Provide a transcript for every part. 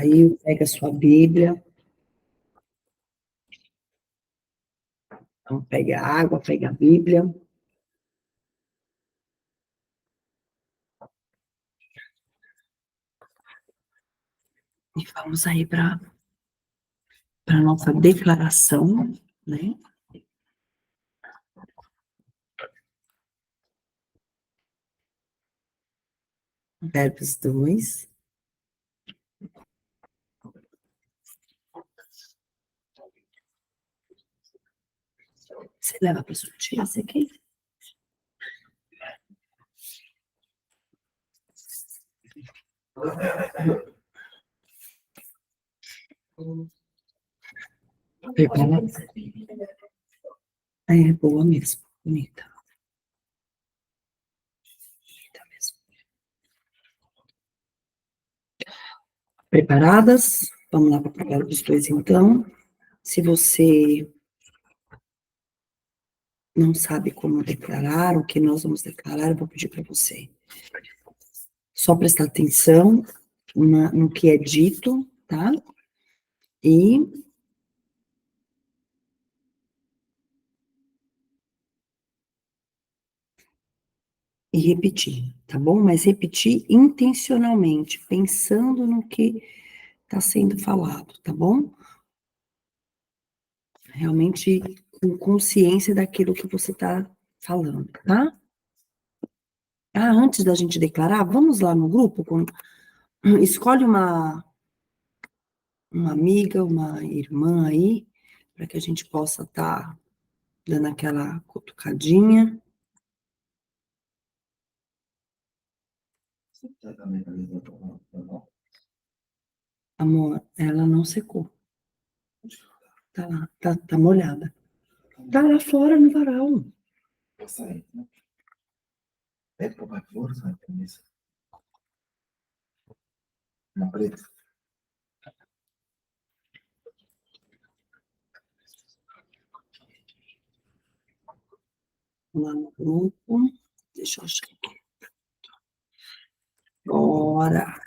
Aí, pega a sua Bíblia. Então, pega a água, pega a Bíblia. E vamos aí para a nossa declaração, né? Provérbios 2. Você leva para sua tia esse aqui? Preparada? É boa mesmo, bonita. Bonita mesmo. Preparadas? Vamos lá para o Provérbios 2, então. Se você não sabe como declarar, o que nós vamos declarar, eu vou pedir para você só prestar atenção no que é dito, tá? E repetir, tá bom? Mas repetir intencionalmente, pensando no que está sendo falado, tá bom? Realmente com consciência daquilo que você está falando, tá? Ah, antes da gente declarar, vamos lá no grupo, escolhe uma amiga, uma irmã aí, para que a gente possa estar dando aquela cutucadinha. Amor, ela não secou. Tá lá, tá molhada. Tá lá fora no varal. Uma preta. Lá no grupo. Deixa eu achar aqui. Bora.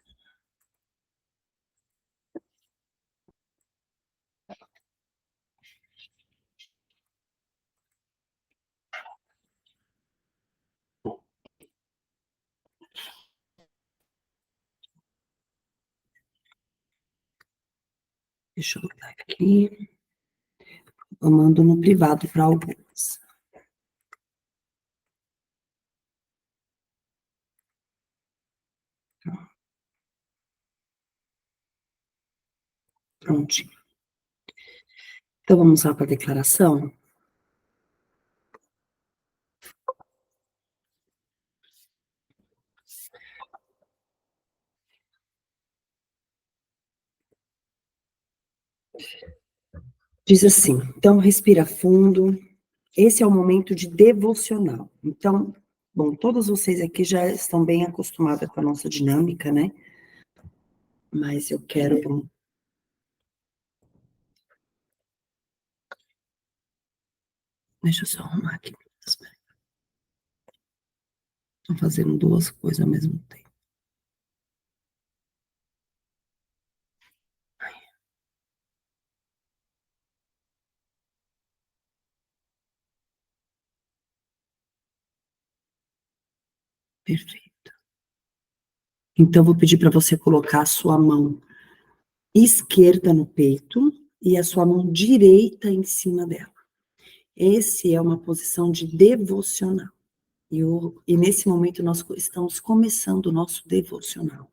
Deixa eu botar aqui. Eu mando no privado para alguns. Prontinho. Então, vamos lá para a declaração? Diz assim, então, respira fundo. Esse é o momento de devocional. Então, bom, todos vocês aqui já estão bem acostumados com a nossa dinâmica, né? Mas eu quero... Deixa eu só arrumar aqui. Estou fazendo duas coisas ao mesmo tempo. Perfeito. Então, vou pedir para você colocar a sua mão esquerda no peito e a sua mão direita em cima dela. Esse é uma posição de devocional. E nesse momento nós estamos começando o nosso devocional.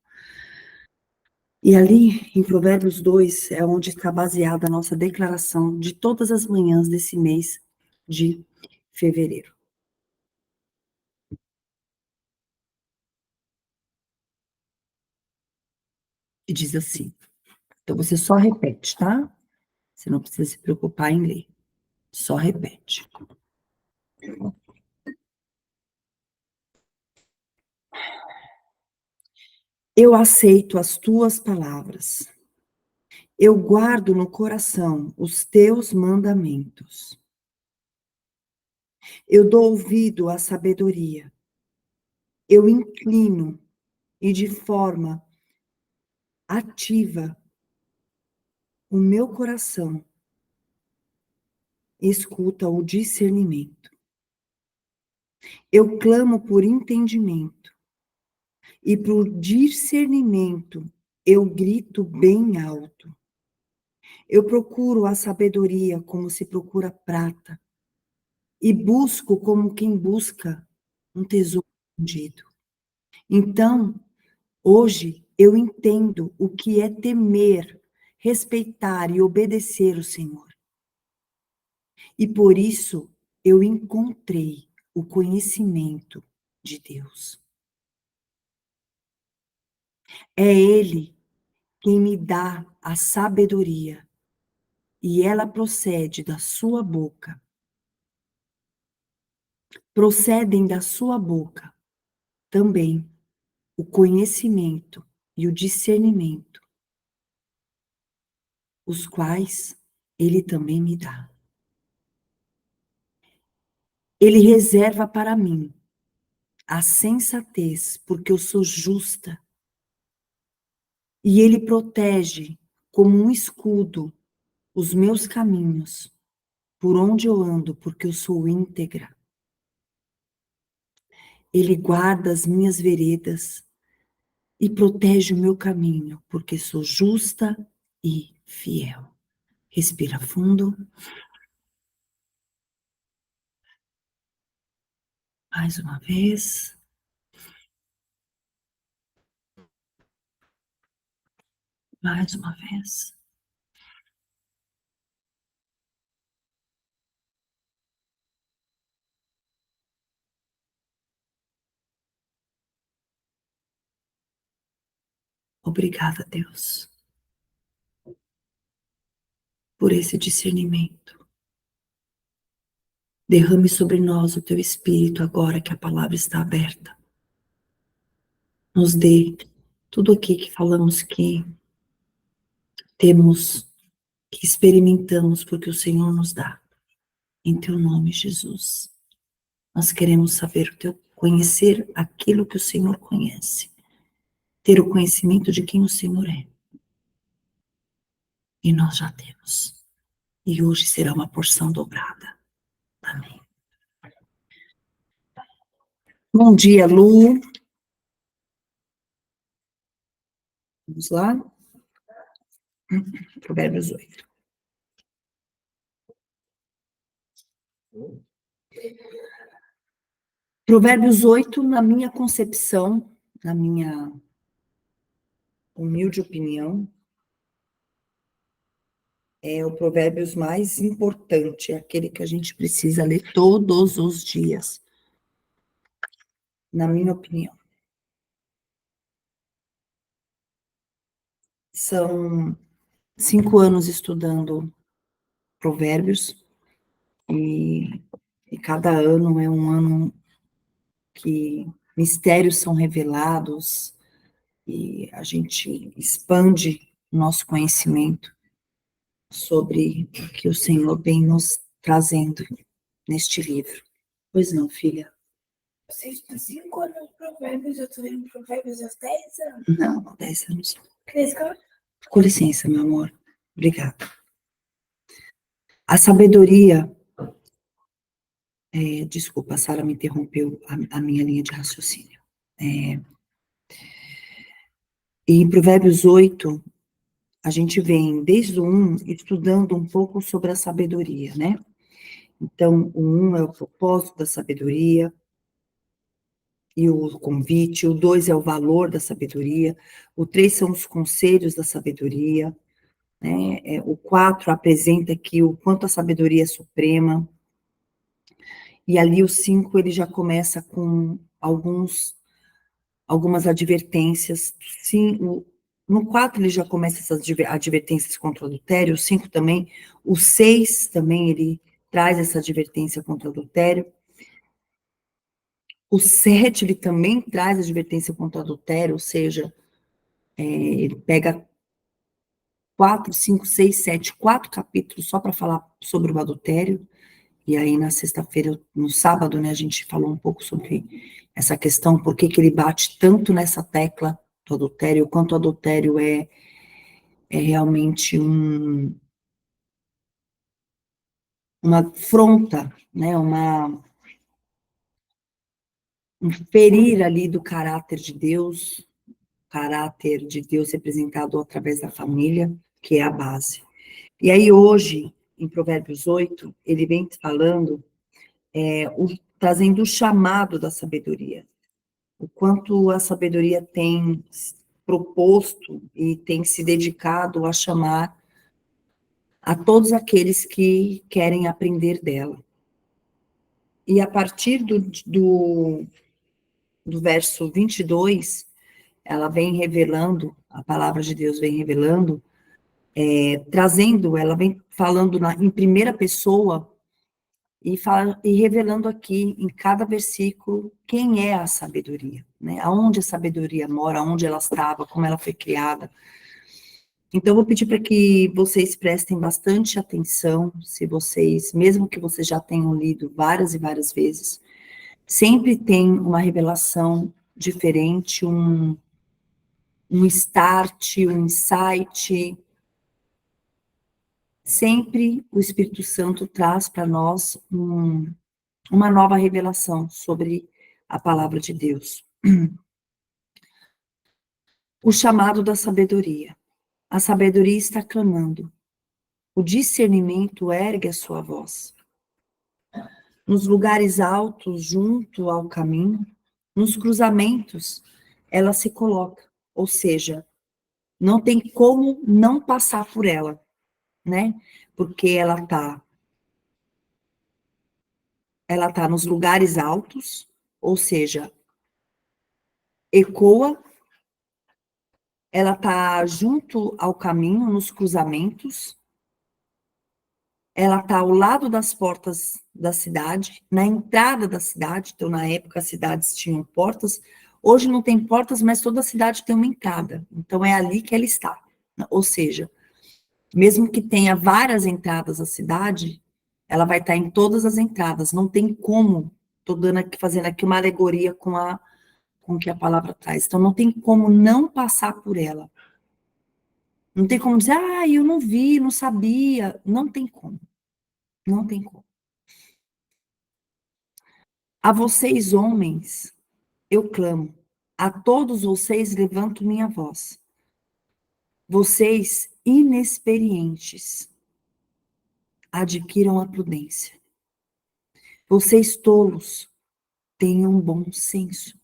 E ali, em Provérbios 2, é onde está baseada a nossa declaração de todas as manhãs desse mês de fevereiro. E diz assim, então você só repete, tá? Você não precisa se preocupar em ler. Só repete. Eu aceito as tuas palavras. Eu guardo no coração os teus mandamentos. Eu dou ouvido à sabedoria. Eu inclino e de forma ativa O meu coração escuta o discernimento. Eu clamo por entendimento. E por discernimento eu grito bem alto. Eu procuro a sabedoria como se procura prata. E busco como quem busca um tesouro escondido. Então, hoje eu entendo o que é temer, respeitar e obedecer o Senhor. E por isso eu encontrei o conhecimento de Deus. É Ele quem me dá a sabedoria, e ela procede da sua boca. Procedem da sua boca também o conhecimento e o discernimento, os quais Ele também me dá. Ele reserva para mim a sensatez, porque eu sou justa. E Ele protege como um escudo os meus caminhos, por onde eu ando, porque eu sou íntegra. Ele guarda as minhas veredas e protege o meu caminho, porque sou justa e fiel. Respira fundo. Mais uma vez. Mais uma vez. Obrigada, Deus, por esse discernimento. Derrame sobre nós o teu Espírito agora que a palavra está aberta. Nos dê tudo aqui que falamos que temos, que experimentamos, porque o Senhor nos dá. Em teu nome, Jesus. Nós queremos saber o teu, conhecer aquilo que o Senhor conhece. Ter o conhecimento de quem o Senhor é. E nós já temos. E hoje será uma porção dobrada. Amém. Bom dia, Lu. Vamos lá? Provérbios 8. Provérbios 8, na minha concepção, na minha humilde opinião, é o Provérbios mais importante, é aquele que a gente precisa ler todos os dias, na minha opinião. São 5 anos estudando Provérbios, e cada ano é um ano que mistérios são revelados, e a gente expande o nosso conhecimento sobre o que o Senhor vem nos trazendo neste livro. Pois não, filha? Você está 5 anos de Provérbios, eu estou lendo Provérbios há 10 anos. Não, 10 anos. Cresca. Com licença, meu amor. Obrigada. A sabedoria... desculpa, a Sara me interrompeu a minha linha de raciocínio. E em Provérbios 8, a gente vem, desde o 1, estudando um pouco sobre a sabedoria, né? Então, o 1 é o propósito da sabedoria e o convite, o 2 é o valor da sabedoria, o 3 são os conselhos da sabedoria, né? O 4 apresenta aqui o quanto a sabedoria é suprema, e ali o 5 ele já começa com algumas advertências. Sim, no 4 ele já começa essas advertências contra o adultério, o 5 também, o 6 também ele traz essa advertência contra o adultério. O 7 ele também traz advertência contra o adultério, ou seja, ele pega 4, 5, 6, 7, 4 capítulos só para falar sobre o adultério. E aí na sexta-feira, no sábado, né, a gente falou um pouco sobre essa questão, por que ele bate tanto nessa tecla do adultério, quanto o adultério é é realmente uma afronta, né? Um ferir ali do caráter de Deus representado através da família, que é a base. E aí hoje, em Provérbios 8, ele vem falando, trazendo o chamado da sabedoria. O quanto a sabedoria tem proposto e tem se dedicado a chamar a todos aqueles que querem aprender dela. E a partir do verso 22, ela vem revelando, a palavra de Deus vem revelando, trazendo, ela vem falando em primeira pessoa e revelando aqui em cada versículo quem é a sabedoria, né? Aonde a sabedoria mora, aonde ela estava, como ela foi criada. Então, eu vou pedir para que vocês prestem bastante atenção, se vocês, mesmo que vocês já tenham lido várias e várias vezes, sempre tem uma revelação diferente, um start, um insight. Sempre o Espírito Santo traz para nós uma nova revelação sobre a palavra de Deus. O chamado da sabedoria. A sabedoria está clamando. O discernimento ergue a sua voz. Nos lugares altos, junto ao caminho, nos cruzamentos, ela se coloca. Ou seja, não tem como não passar por ela, né? Porque ela tá nos lugares altos, ou seja, ecoa, ela tá junto ao caminho, nos cruzamentos, ela está ao lado das portas da cidade, na entrada da cidade. Então, na época, as cidades tinham portas. Hoje não tem portas, mas toda cidade tem uma entrada. Então, é ali que ela está. Ou seja, mesmo que tenha várias entradas à cidade, ela vai estar em todas as entradas. Não tem como. Estou fazendo aqui uma alegoria com o que a palavra traz. Então, não tem como não passar por ela. Não tem como dizer, eu não vi, não sabia. Não tem como. Não tem como. A vocês, homens, eu clamo. A todos vocês levanto minha voz. Vocês, inexperientes, adquiram a prudência. Vocês, tolos, tenham bom senso.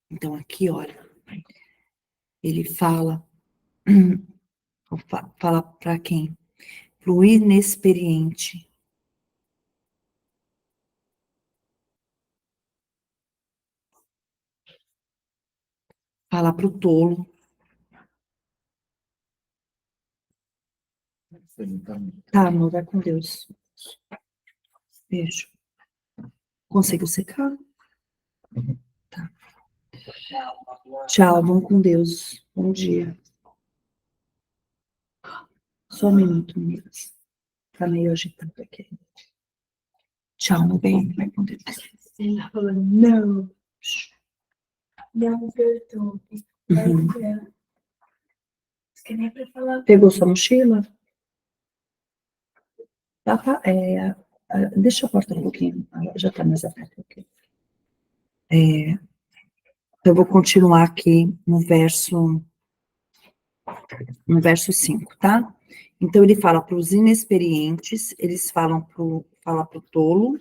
Então, aqui, olha, ele fala para quem? Para o inexperiente. Fala para o tolo. Tá, amor, vai com Deus. Beijo. Conseguiu secar? Tá. Tchau, vão com Deus. Bom dia. Só um minuto, amigas. Tá meio agitado aqui. Tchau, meu bem. Vai com Deus. Ele tá falando, não. Não perturbe. Uhum. Isso que nem pra falar. Pegou sua mochila? Deixa a porta um pouquinho. Já tá mais aberta aqui. Eu vou continuar aqui no verso 5, tá? Então, ele fala para os inexperientes, eles fala para o tolo.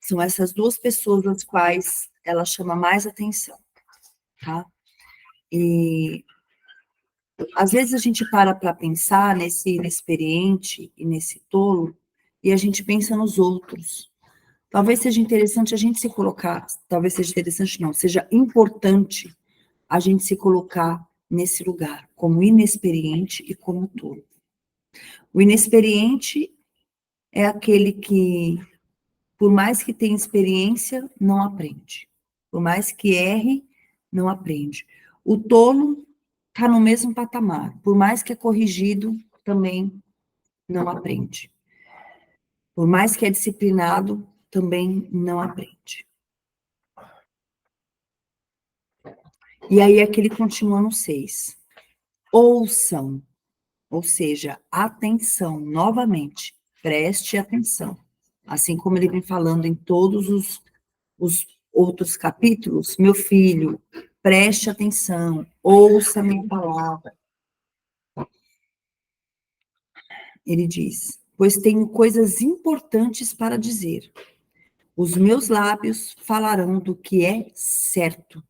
São essas duas pessoas das quais ela chama mais atenção, tá? E às vezes a gente para pensar nesse inexperiente e nesse tolo, e a gente pensa nos outros. Talvez seja interessante a gente se colocar, talvez seja interessante não, seja importante a gente se colocar nesse lugar, como inexperiente e como tolo. O inexperiente é aquele que, por mais que tenha experiência, não aprende. Por mais que erre, não aprende. O tolo está no mesmo patamar. Por mais que é corrigido, também não aprende. Por mais que é disciplinado, também não aprende. E aí é que ele continua no 6. Ouçam, ou seja, atenção, novamente, preste atenção. Assim como ele vem falando em todos os outros capítulos, meu filho, preste atenção, ouça a minha palavra. Ele diz, pois tenho coisas importantes para dizer. Os meus lábios falarão do que é certo.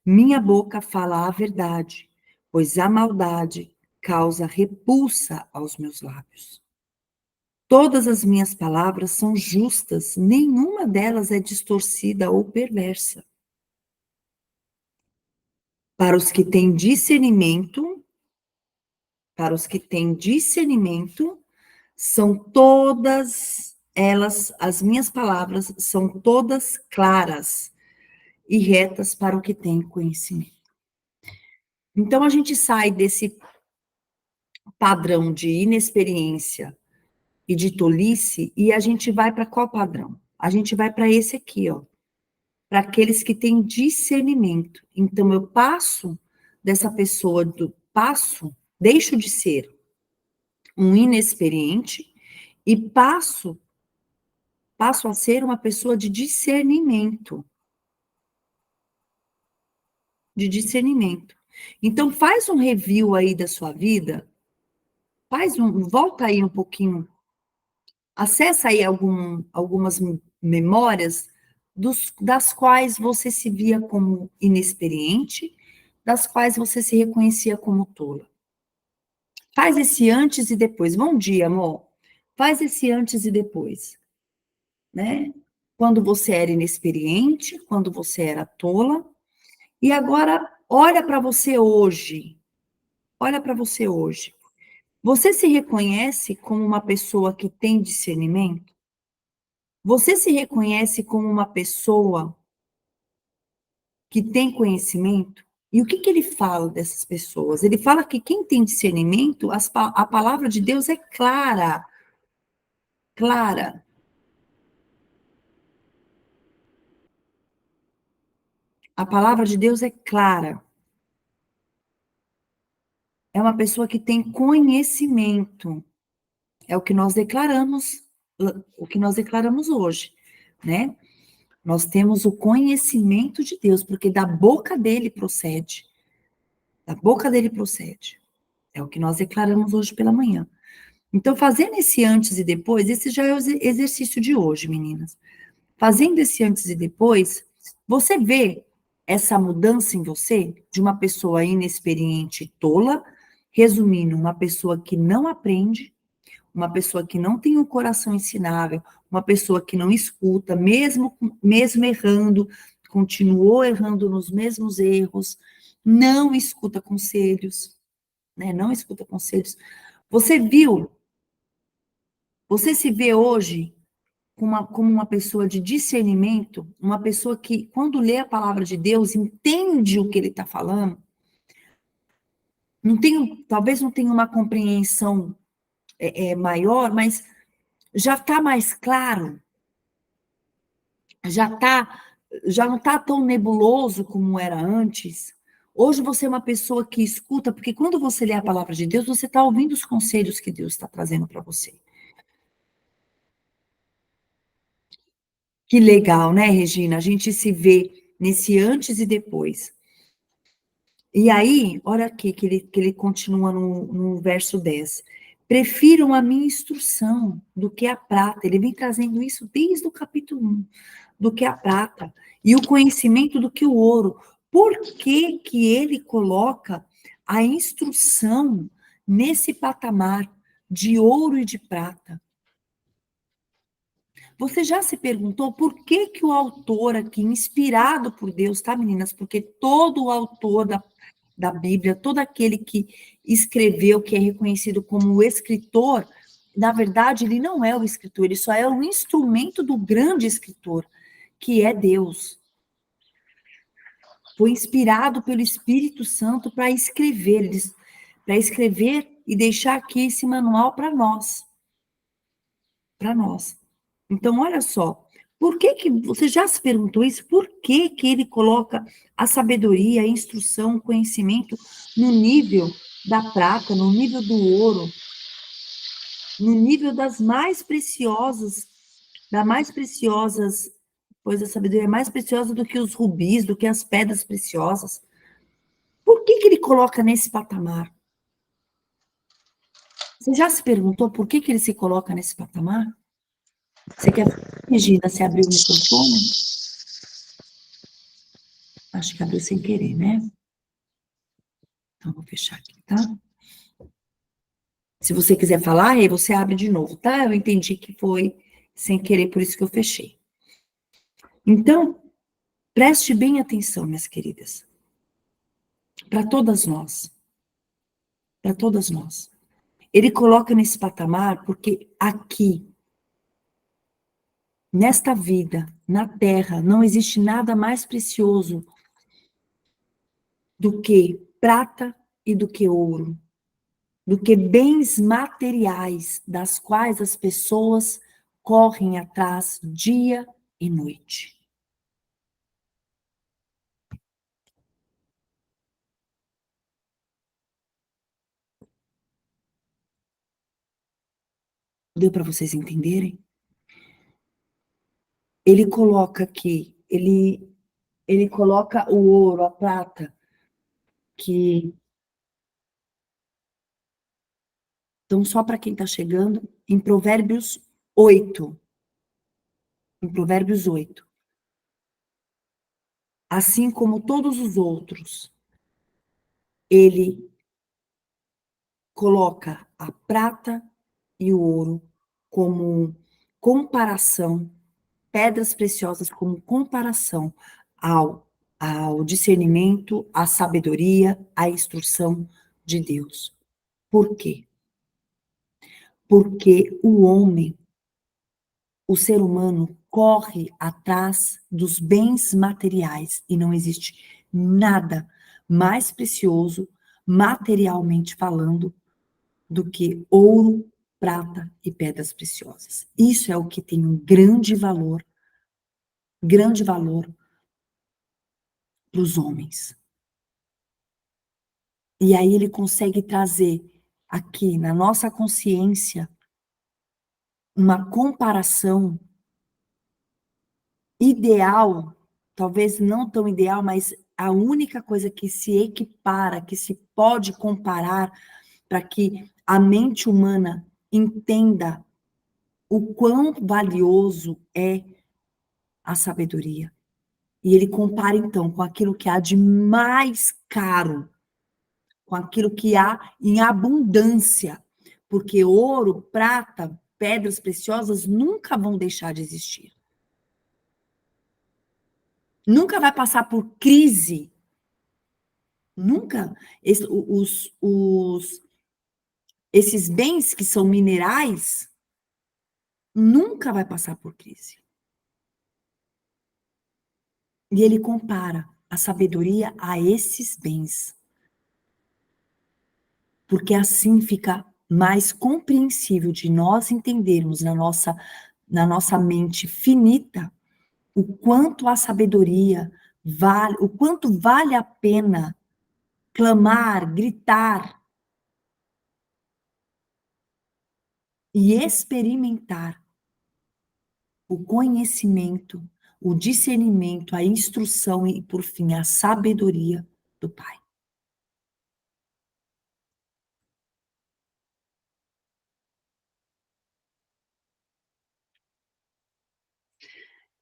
Minha boca fala a verdade, pois a maldade causa repulsa aos meus lábios. Todas as minhas palavras são justas, nenhuma delas é distorcida ou perversa. Para os que têm discernimento, são todas elas, as minhas palavras, são todas claras e retas para o que tem conhecimento. Então, a gente sai desse padrão de inexperiência e de tolice e a gente vai para qual padrão? A gente vai para esse aqui, ó. Para aqueles que têm discernimento. Então, eu passo dessa pessoa deixo de ser um inexperiente e passo a ser uma pessoa de discernimento. De discernimento. Então, faz um review aí da sua vida, volta aí um pouquinho, acessa aí algumas memórias das quais você se via como inexperiente, das quais você se reconhecia como tola. Faz esse antes e depois. Bom dia, amor. Faz esse antes e depois, né? Quando você era inexperiente, quando você era tola, e agora olha para você hoje. Olha para você hoje. Você se reconhece como uma pessoa que tem discernimento? Você se reconhece como uma pessoa que tem conhecimento? E o que ele fala dessas pessoas? Ele fala que quem tem discernimento, a palavra de Deus é clara. Clara. A palavra de Deus é clara. É uma pessoa que tem conhecimento. É o que nós declaramos hoje, né? Nós temos o conhecimento de Deus, porque da boca dele procede. Da boca dele procede. É o que nós declaramos hoje pela manhã. Então, fazendo esse antes e depois, esse já é o exercício de hoje, meninas. Fazendo esse antes e depois, você vê essa mudança em você, de uma pessoa inexperiente e tola, resumindo, uma pessoa que não aprende, uma pessoa que não tem um coração ensinável, uma pessoa que não escuta, mesmo errando, continuou errando nos mesmos erros, não escuta conselhos, né? Não escuta conselhos. Você se vê hoje como uma pessoa de discernimento, uma pessoa que, quando lê a palavra de Deus, entende o que ele está falando, talvez não tenha uma compreensão maior, mas já está mais claro, já não está tão nebuloso como era antes. Hoje você é uma pessoa que escuta, porque quando você lê a palavra de Deus, você está ouvindo os conselhos que Deus está trazendo para você. Que legal, né, Regina? A gente se vê nesse antes e depois. E aí, olha aqui que ele continua no verso 10. Prefiram a minha instrução do que a prata. Ele vem trazendo isso desde o capítulo 1. Do que a prata. E o conhecimento do que o ouro. Por que que ele coloca a instrução nesse patamar de ouro e de prata? Você já se perguntou por que que o autor aqui, inspirado por Deus, tá, meninas? Porque todo o autor da Bíblia, todo aquele que escreveu, que é reconhecido como o escritor, na verdade, ele não é o escritor, ele só é um instrumento do grande escritor, que é Deus. Foi inspirado pelo Espírito Santo para escrever e deixar aqui esse manual para nós. Para nós. Então, olha só, Por que que você já se perguntou isso? Por que que ele coloca a sabedoria, a instrução, o conhecimento no nível da prata, no nível do ouro, no nível das mais preciosas, pois a sabedoria é mais preciosa do que os rubis, do que as pedras preciosas. Por que que ele coloca nesse patamar? Você já se perguntou por que que ele se coloca nesse patamar? Você quer, Regina, se abrir o microfone? Acho que abriu sem querer, né? Então, vou fechar aqui, tá? Se você quiser falar, aí você abre de novo, tá? Eu entendi que foi sem querer, por isso que eu fechei. Então, preste bem atenção, minhas queridas. Para todas nós. Para todas nós. Ele coloca nesse patamar porque aqui, nesta vida, na Terra, não existe nada mais precioso do que prata e do que ouro, do que bens materiais das quais as pessoas correm atrás dia e noite. Deu para vocês entenderem? Ele coloca aqui, ele coloca o ouro, a prata, que então só para quem está chegando, em Provérbios 8. Em Provérbios 8. Assim como todos os outros, ele coloca a prata e o ouro como comparação, pedras preciosas como comparação ao discernimento, à sabedoria, à instrução de Deus. Por quê? Porque o homem, o ser humano, corre atrás dos bens materiais e não existe nada mais precioso, materialmente falando, do que ouro, prata e pedras preciosas. Isso é o que tem um grande valor para os homens. E aí ele consegue trazer aqui na nossa consciência uma comparação ideal, talvez não tão ideal, mas a única coisa que se equipara, que se pode comparar para que a mente humana entenda o quão valioso é a sabedoria. E ele compara, então, com aquilo que há de mais caro, com aquilo que há em abundância, porque ouro, prata, pedras preciosas nunca vão deixar de existir. Nunca vai passar por crise. Nunca. Esses bens que são minerais, nunca vai passar por crise. E ele compara a sabedoria a esses bens. Porque assim fica mais compreensível de nós entendermos na nossa mente finita o quanto a sabedoria vale, o quanto vale a pena clamar, gritar e experimentar o conhecimento, o discernimento, a instrução e, por fim, a sabedoria do Pai.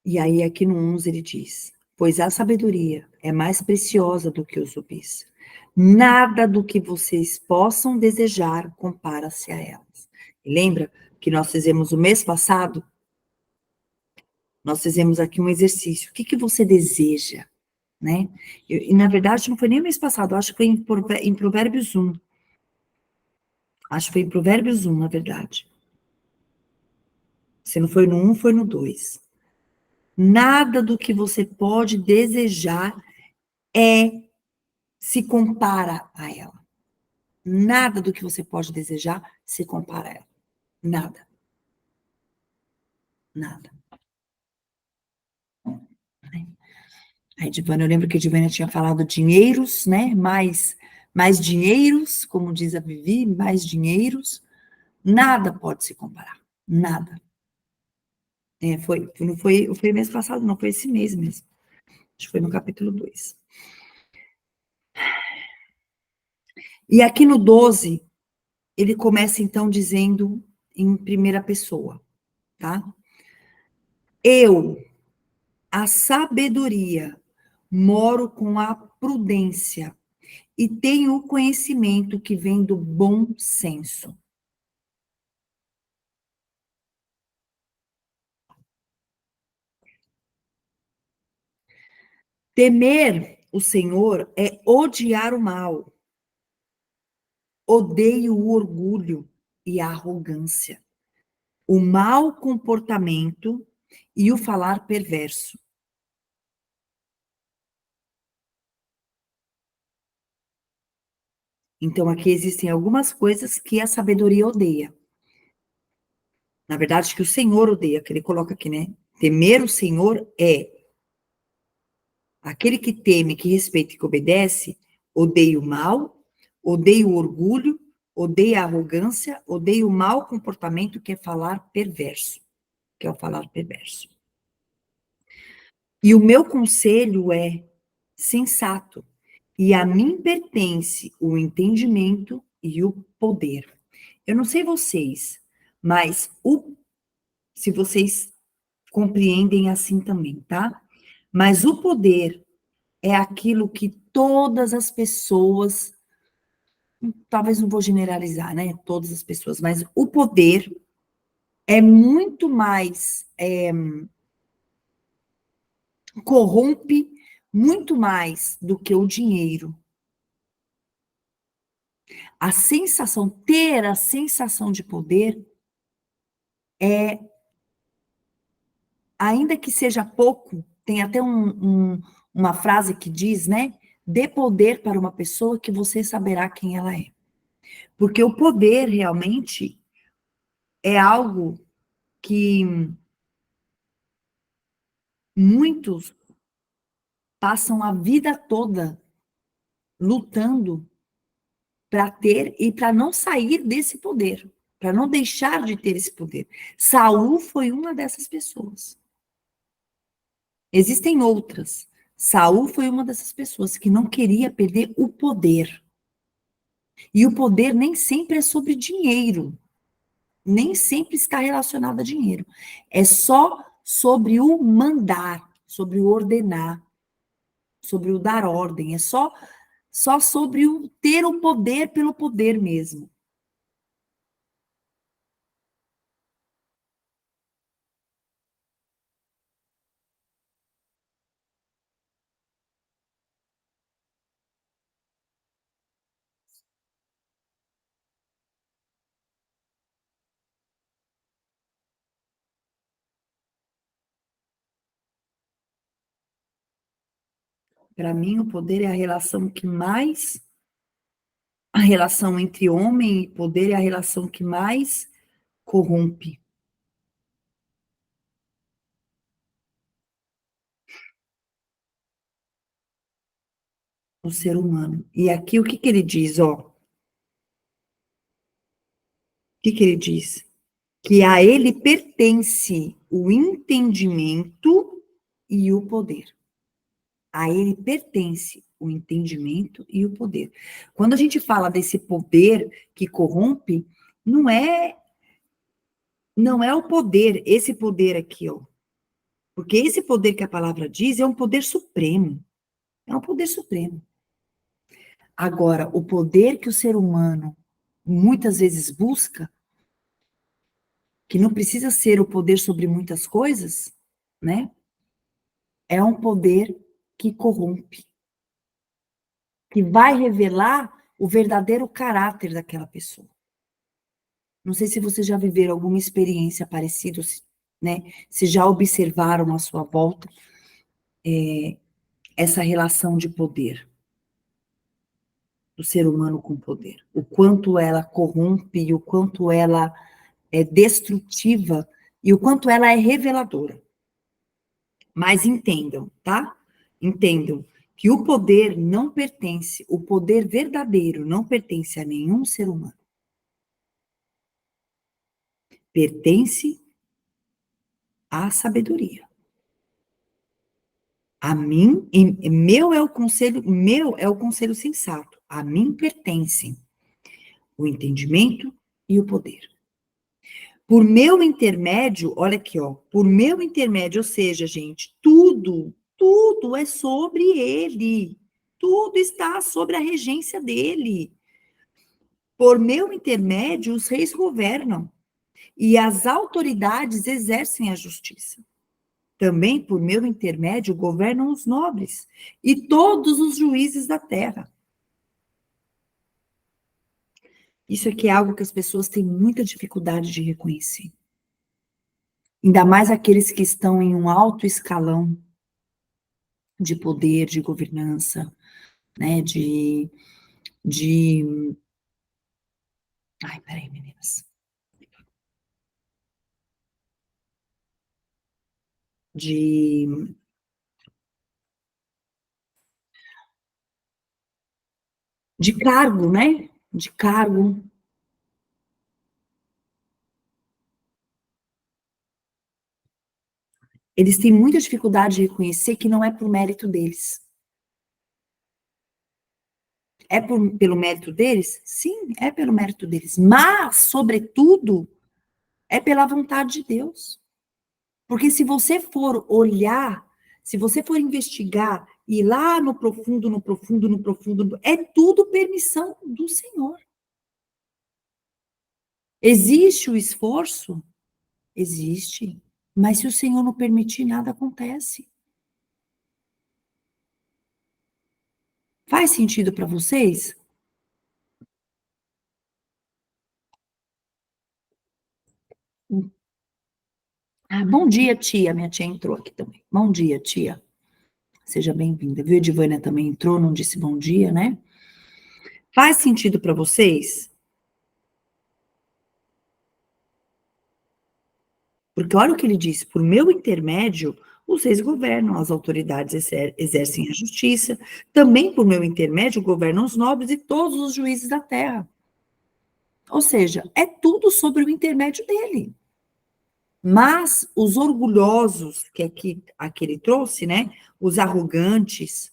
E aí, aqui no 11, ele diz: pois a sabedoria é mais preciosa do que os rubis. Nada do que vocês possam desejar compara-se a elas. Lembra que nós fizemos o mês passado? Nós fizemos aqui um exercício. O que que você deseja? Né? E, na verdade, não foi nem o mês passado, acho que foi em Provérbios 1. Acho que foi em Provérbios 1, na verdade. Se não foi no 1, foi no 2. Nada do que você pode desejar se compara a ela. Nada do que você pode desejar se compara a ela. Nada. Nada. A Edivânia, eu lembro que a Edivânia tinha falado dinheiros, né? Mais dinheiros, como diz a Vivi, mais dinheiros. Nada pode se comparar. Nada. Não foi mês passado, não, foi esse mês mesmo. Acho que foi no capítulo 2. E aqui no 12, ele começa então dizendo em primeira pessoa, tá? Eu, a sabedoria, moro com a prudência e tenho o conhecimento que vem do bom senso. Temer o Senhor é odiar o mal. Odeio o orgulho e a arrogância, o mau comportamento e o falar perverso. Então, aqui existem algumas coisas que a sabedoria odeia. Na verdade, que o Senhor odeia, que ele coloca aqui, né? Temer o Senhor é aquele que teme, que respeita e que obedece, odeia o mal, odeia o orgulho, odeia a arrogância, odeia o mau comportamento, que é falar perverso, que é o falar perverso. E o meu conselho é sensato, e a mim pertence o entendimento e o poder. Eu não sei vocês, mas se vocês compreendem assim também, tá? Mas o poder é aquilo que todas as pessoas, talvez não vou generalizar, né? Todas as pessoas, mas o poder é muito mais, corrompe muito mais do que o dinheiro. Ter a sensação de poder é, ainda que seja pouco, tem até uma frase que diz, né? Dê poder para uma pessoa que você saberá quem ela é. Porque o poder realmente é algo que muitos passam a vida toda lutando para ter e para não sair desse poder, para não deixar de ter esse poder. Saul foi uma dessas pessoas. Existem outras. Saul foi uma dessas pessoas que não queria perder o poder. E o poder nem sempre é sobre dinheiro. Nem sempre está relacionado a dinheiro. É só sobre o mandar, sobre o ordenar, sobre o dar ordem. É só sobre o ter o poder pelo poder mesmo. Para mim, o poder é a relação entre homem e poder é a relação que mais corrompe o ser humano. E aqui o que que ele diz, ó? O que que ele diz? Que a ele pertence o entendimento e o poder. A ele pertence o entendimento e o poder. Quando a gente fala desse poder que corrompe, não é o poder, esse poder aqui, ó. Porque esse poder que a palavra diz é um poder supremo. É um poder supremo. Agora, o poder que o ser humano muitas vezes busca, que não precisa ser o poder sobre muitas coisas, né? É um poder que corrompe, que vai revelar o verdadeiro caráter daquela pessoa. Não sei se vocês já viveram alguma experiência parecida, né? Se já observaram à sua volta essa relação de poder do ser humano com poder. O quanto ela corrompe e o quanto ela é destrutiva e o quanto ela é reveladora. Mas entendam, tá? Entendam que o poder não pertence, o poder verdadeiro não pertence a nenhum ser humano. Pertence à sabedoria. A mim, meu é o conselho sensato. A mim pertencem o entendimento e o poder. Por meu intermédio, olha aqui, ó, por meu intermédio, ou seja, gente, tudo é sobre ele. Tudo está sobre a regência dele. Por meu intermédio, os reis governam e as autoridades exercem a justiça. Também por meu intermédio governam os nobres e todos os juízes da terra. Isso aqui é algo que as pessoas têm muita dificuldade de reconhecer. Ainda mais aqueles que estão em um alto escalão de poder, de governança, né, Ai, peraí, meninas. De cargo, né? De cargo. Eles têm muita dificuldade de reconhecer que não é por mérito deles. É pelo mérito deles? Sim, é pelo mérito deles. Mas, sobretudo, é pela vontade de Deus. Porque se você for olhar, se você for investigar, ir lá no profundo, no profundo, no profundo, é tudo permissão do Senhor. Existe o esforço? Existe. Mas se o Senhor não permitir, nada acontece. Faz sentido para vocês? Ah, bom dia, tia. Minha tia entrou aqui também. Bom dia, tia. Seja bem-vinda. Viu, a Edivânia também entrou, não disse bom dia, né? Faz sentido para vocês? Porque olha o que ele disse, por meu intermédio, os reis governam, as autoridades exercem a justiça, também por meu intermédio governam os nobres e todos os juízes da terra. Ou seja, é tudo sobre o intermédio dele. Mas os orgulhosos, que aqui ele trouxe, né? Os arrogantes,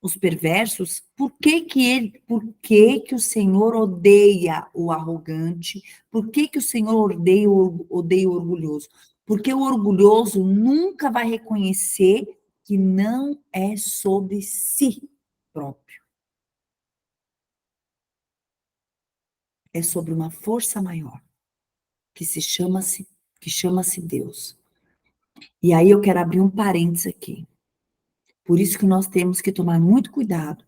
os perversos, por que que o Senhor odeia o arrogante? Por que que o Senhor odeia o orgulhoso? Porque o orgulhoso nunca vai reconhecer que não é sobre si próprio. É sobre uma força maior, que chama-se Deus. E aí eu quero abrir um parênteses aqui. Por isso que nós temos que tomar muito cuidado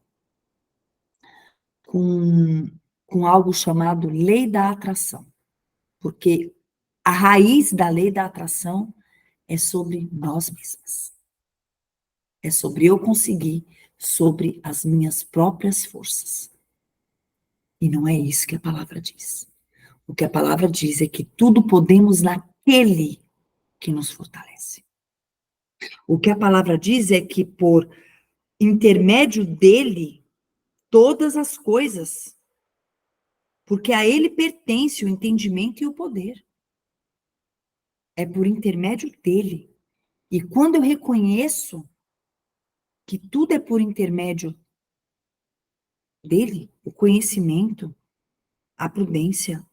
com, com algo chamado lei da atração. Porque a raiz da lei da atração é sobre nós mesmas. É sobre eu conseguir, sobre as minhas próprias forças. E não é isso que a palavra diz. O que a palavra diz é que tudo podemos naquele que nos fortalece. O que a palavra diz é que por intermédio dele, todas as coisas, porque a ele pertence o entendimento e o poder. É por intermédio dele. E quando eu reconheço que tudo é por intermédio dele, o conhecimento, a prudência,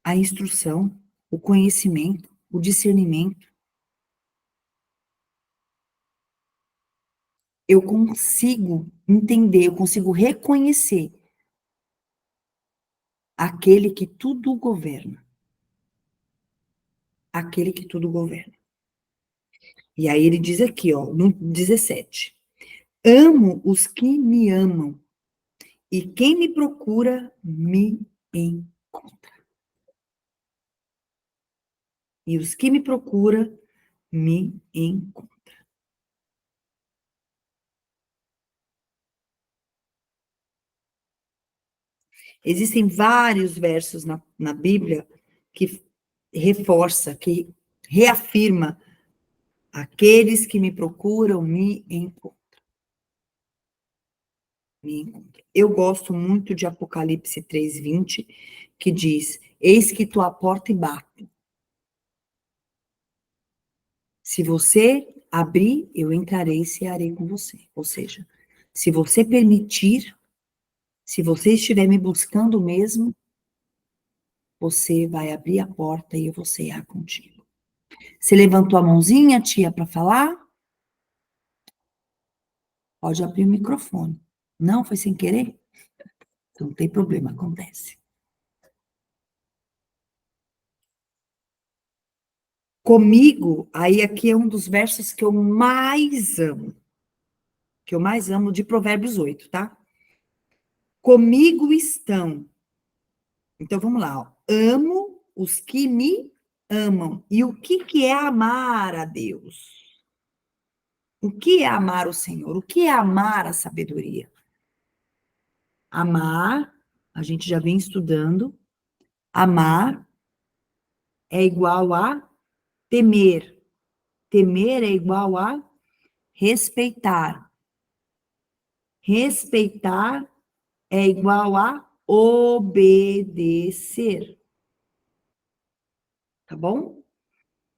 a instrução, o conhecimento, o discernimento, eu consigo entender, eu consigo reconhecer aquele que tudo governa. Aquele que tudo governa. E aí ele diz aqui, ó, no 17. Amo os que me amam, e quem me procura, me encontra. E os que me procura, me encontra. Existem vários versos na Bíblia que reforça, que reafirma Aqueles que me procuram me encontram. Eu gosto muito de Apocalipse 3:20, que diz: eis que estou à porta e bato. Se você abrir, eu entrarei e cearei com você. Ou seja, se você permitir, se você estiver me buscando mesmo, você vai abrir a porta e eu vou cear contigo. Você levantou a mãozinha, tia, para falar? Pode abrir o microfone. Não, foi sem querer? Não tem problema, acontece. Comigo, aí aqui é um dos versos que eu mais amo. Que eu mais amo de Provérbios 8, tá? Comigo estão. Então vamos lá, ó. Amo os que me amam. E o que é amar a Deus? O que é amar o Senhor? O que é amar a sabedoria? Amar, a gente já vem estudando, amar é igual a temer. Temer é igual a respeitar. Respeitar é igual a obedecer. Tá bom?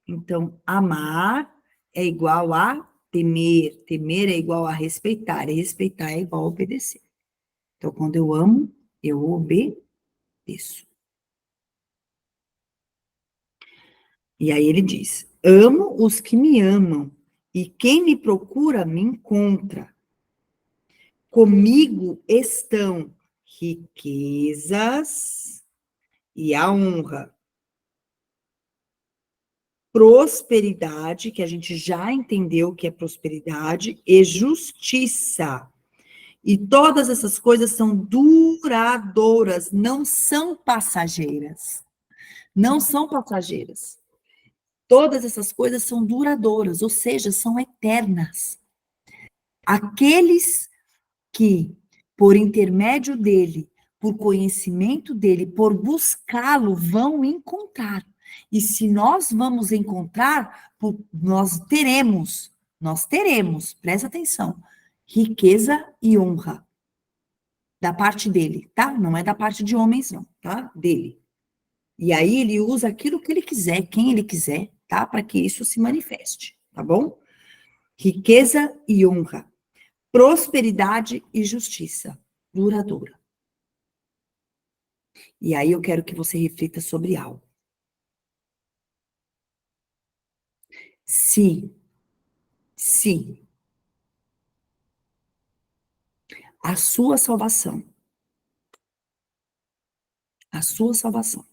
Então, amar é igual a temer. Temer é igual a respeitar. E respeitar é igual a obedecer. Então, quando eu amo, eu obedeço. E aí ele diz: amo os que me amam, e quem me procura me encontra. Comigo estão riquezas e a honra, prosperidade, que a gente já entendeu que é prosperidade, e justiça. E todas essas coisas são duradouras, não são passageiras. Não são passageiras. Todas essas coisas são duradouras, ou seja, são eternas. Aqueles que, por intermédio dele, por conhecimento dele, por buscá-lo, vão encontrar. E se nós vamos encontrar, nós teremos, presta atenção, riqueza e honra da parte dele, tá? Não é da parte de homens, não, tá? Dele. E aí ele usa aquilo que ele quiser, quem ele quiser, tá? Para que isso se manifeste, tá bom? Riqueza e honra, prosperidade e justiça duradoura. E aí eu quero que você reflita sobre algo. Se a sua salvação, a sua salvação,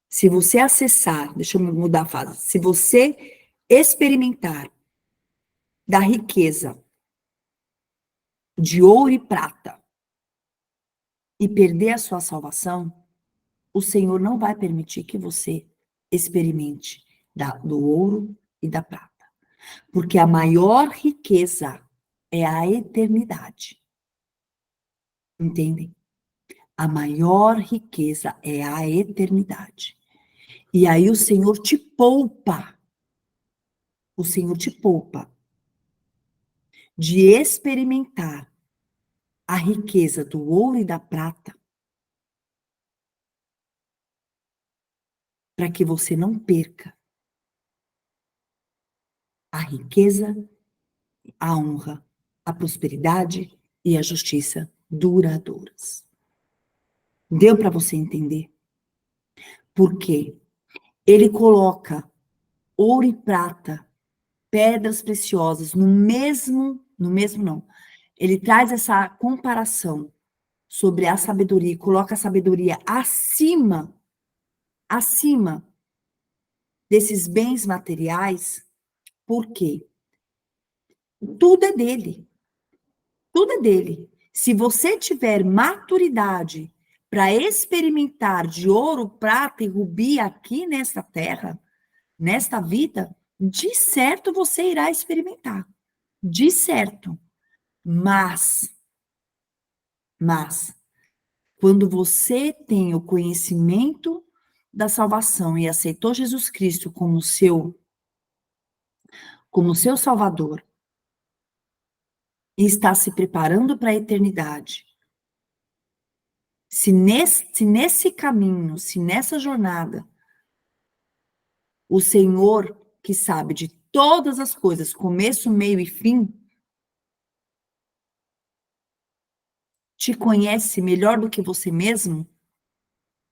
se você acessar, deixa eu mudar a fase, se você experimentar da riqueza de ouro e prata e perder a sua salvação, o Senhor não vai permitir que você experimente do ouro e da prata. Porque a maior riqueza é a eternidade. Entendem? A maior riqueza é a eternidade. E aí o Senhor te poupa. O Senhor te poupa de experimentar a riqueza do ouro e da prata para que você não perca a riqueza, a honra, a prosperidade e a justiça duradouras. Deu para você entender? Por quê? Ele coloca ouro e prata, pedras preciosas, no mesmo não. Ele traz essa comparação sobre a sabedoria, e coloca a sabedoria acima desses bens materiais, por quê? Tudo é dele. Tudo é dele. Se você tiver maturidade para experimentar de ouro, prata e rubi aqui nesta terra, nesta vida, de certo você irá experimentar. De certo. Mas, quando você tem o conhecimento da salvação e aceitou Jesus Cristo como seu Salvador e está se preparando para a eternidade, se nesse caminho, se nessa jornada, o Senhor, que sabe de todas as coisas, começo, meio e fim, te conhece melhor do que você mesmo,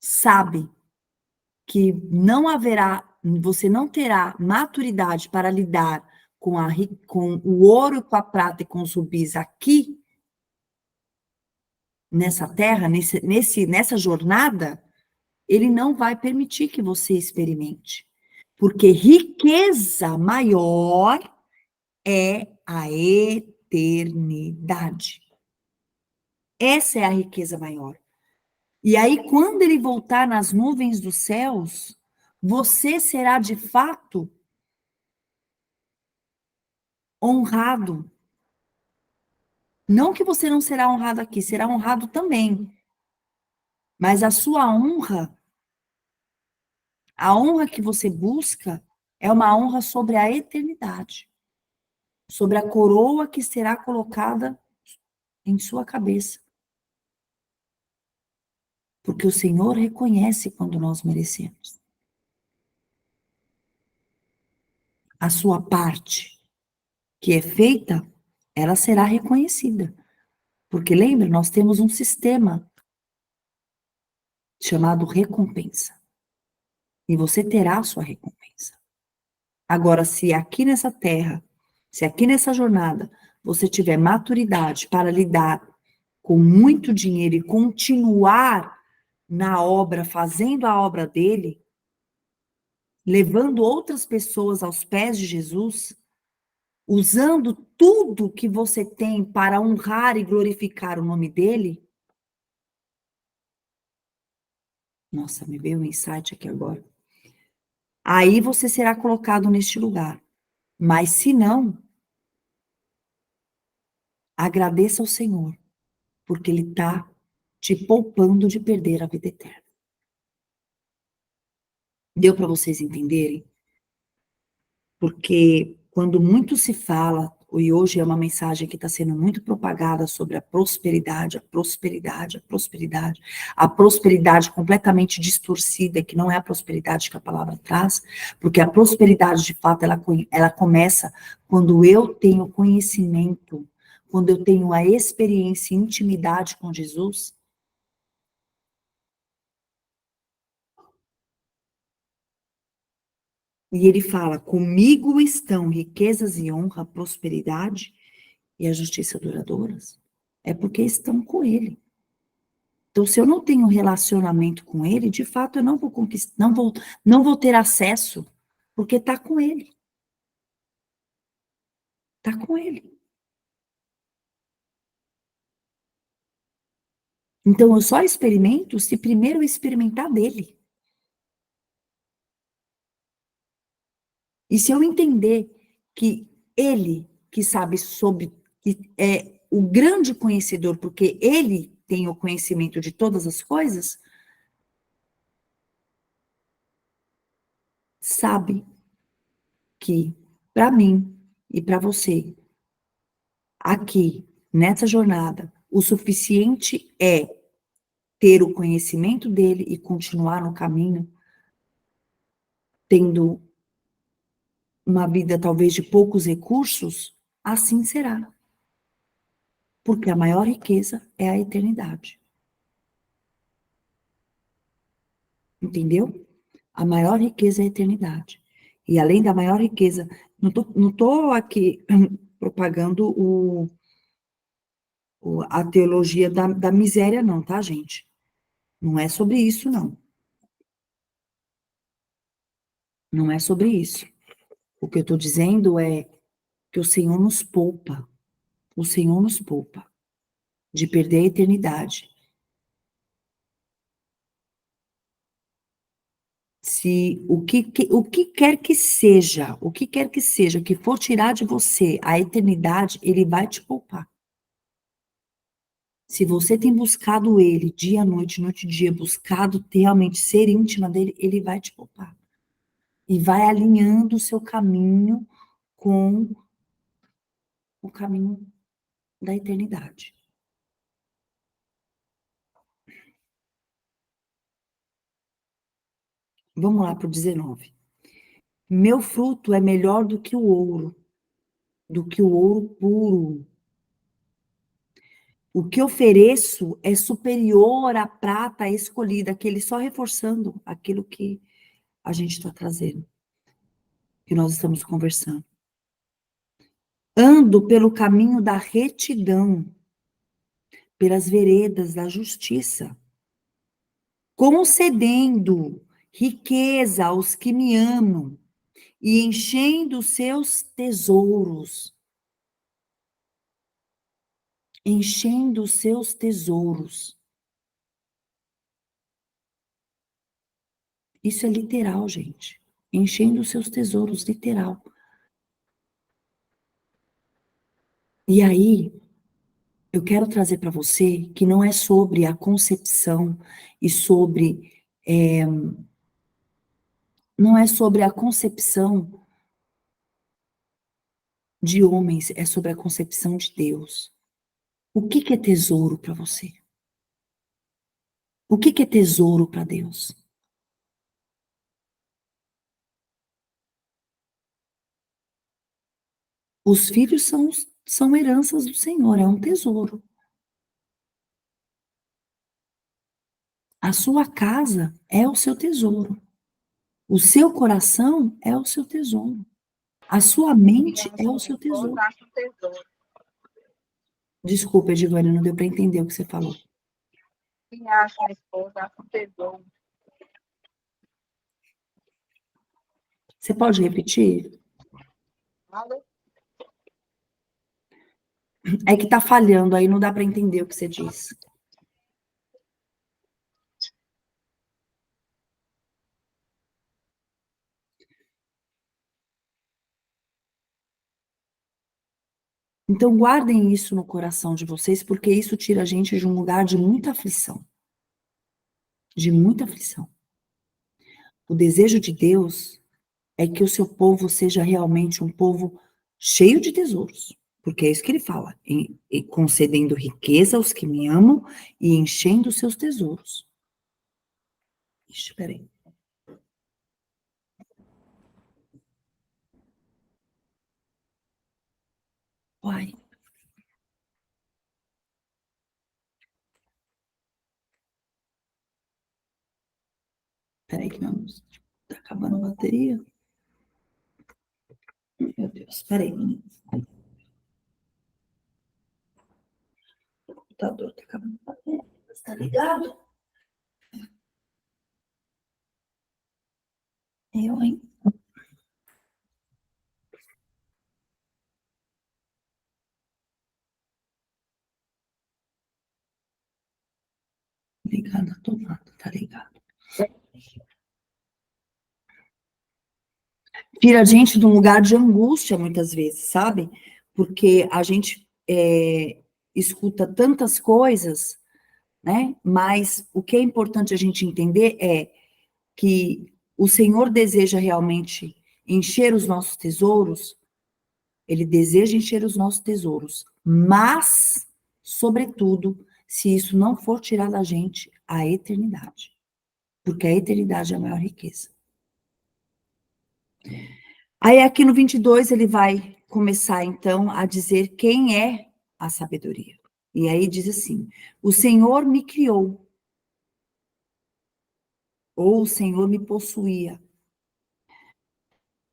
sabe que você não terá maturidade para lidar com o ouro, com a prata e com os rubis aqui, nessa terra, nessa jornada, ele não vai permitir que você experimente. Porque riqueza maior é a eternidade. Essa é a riqueza maior. E aí, quando ele voltar nas nuvens dos céus, você será de fato honrado. Não que você não será honrado aqui, será honrado também. Mas a honra que você busca, é uma honra sobre a eternidade. Sobre a coroa que será colocada em sua cabeça. Porque o Senhor reconhece quando nós merecemos. A sua parte que é feita, ela será reconhecida. Porque lembra, nós temos um sistema chamado recompensa. E você terá a sua recompensa. Agora, se aqui nessa terra, se aqui nessa jornada, você tiver maturidade para lidar com muito dinheiro e continuar na obra, fazendo a obra dele, levando outras pessoas aos pés de Jesus, usando tudo que você tem para honrar e glorificar o nome dele. Nossa, me veio um insight aqui agora. Aí você será colocado neste lugar. Mas se não, agradeça ao Senhor, porque Ele está te poupando de perder a vida eterna. Deu para vocês entenderem? Porque quando muito se fala, e hoje é uma mensagem que está sendo muito propagada sobre a prosperidade, a prosperidade, a prosperidade, a prosperidade completamente distorcida, que não é a prosperidade que a palavra traz, porque a prosperidade, de fato, ela começa quando eu tenho conhecimento, quando eu tenho a experiência e intimidade com Jesus. E ele fala, comigo estão riquezas e honra, prosperidade e a justiça duradouras. É porque estão com ele. Então, se eu não tenho relacionamento com ele, de fato, eu não vou conquistar, não vou ter acesso, porque está com ele. Está com ele. Então, eu só experimento se primeiro eu experimentar dele. E se eu entender que ele, que sabe sobre, que é o grande conhecedor, porque ele tem o conhecimento de todas as coisas, sabe que, para mim e para você, aqui, nessa jornada, o suficiente é ter o conhecimento dele e continuar no caminho, tendo uma vida talvez de poucos recursos, assim será. Porque a maior riqueza é a eternidade. Entendeu? A maior riqueza é a eternidade. E além da maior riqueza, não tô aqui propagando a teologia da miséria, não, tá, gente? Não é sobre isso, não. Não é sobre isso. O que eu estou dizendo é que o Senhor nos poupa. O Senhor nos poupa de perder a eternidade. Se o que quer que seja, que for tirar de você a eternidade, ele vai te poupar. Se você tem buscado ele dia, noite, noite, dia, buscado realmente ser íntima dele, ele vai te poupar. E vai alinhando o seu caminho com o caminho da eternidade. Vamos lá para o 19. Meu fruto é melhor do que o ouro puro. O que ofereço é superior à prata escolhida, aquele só reforçando aquilo que a gente está trazendo, que nós estamos conversando. Ando pelo caminho da retidão, pelas veredas da justiça, concedendo riqueza aos que me amam e enchendo seus tesouros. Enchendo seus tesouros. Isso é literal, gente. Enchendo seus tesouros, literal. E aí, eu quero trazer para você que não é sobre a concepção e sobre. Não é sobre a concepção de homens, é sobre a concepção de Deus. O que é tesouro para você? O que é tesouro para Deus? Os filhos são heranças do Senhor, é um tesouro. A sua casa é o seu tesouro. O seu coração é o seu tesouro. A sua mente é o seu tesouro. Desculpa, Edivânia, não deu para entender o que você falou. Quem acha a esposa acha um tesouro. Você pode repetir? Nada. É que tá falhando, aí não dá para entender o que você diz. Então, guardem isso no coração de vocês, porque isso tira a gente de um lugar de muita aflição. De muita aflição. O desejo de Deus é que o seu povo seja realmente um povo cheio de tesouros. Porque é isso que ele fala, concedendo riqueza aos que me amam e enchendo seus tesouros. Ixi, peraí. Uai. Peraí que não tá acabando a bateria. Meu Deus, peraí. O computador tá acabando a bateria. Tá ligado? Eu, hein? Ligado a tomada, tá ligado? Tira a gente de um lugar de angústia, muitas vezes, sabe? Porque a gente escuta tantas coisas, né? Mas o que é importante a gente entender é que o Senhor deseja realmente encher os nossos tesouros, ele deseja encher os nossos tesouros, mas, sobretudo, se isso não for tirar da gente a eternidade, porque a eternidade é a maior riqueza. Aí aqui no 22 ele vai começar então a dizer quem é a sabedoria. E aí diz assim: o Senhor me criou, ou o Senhor me possuía,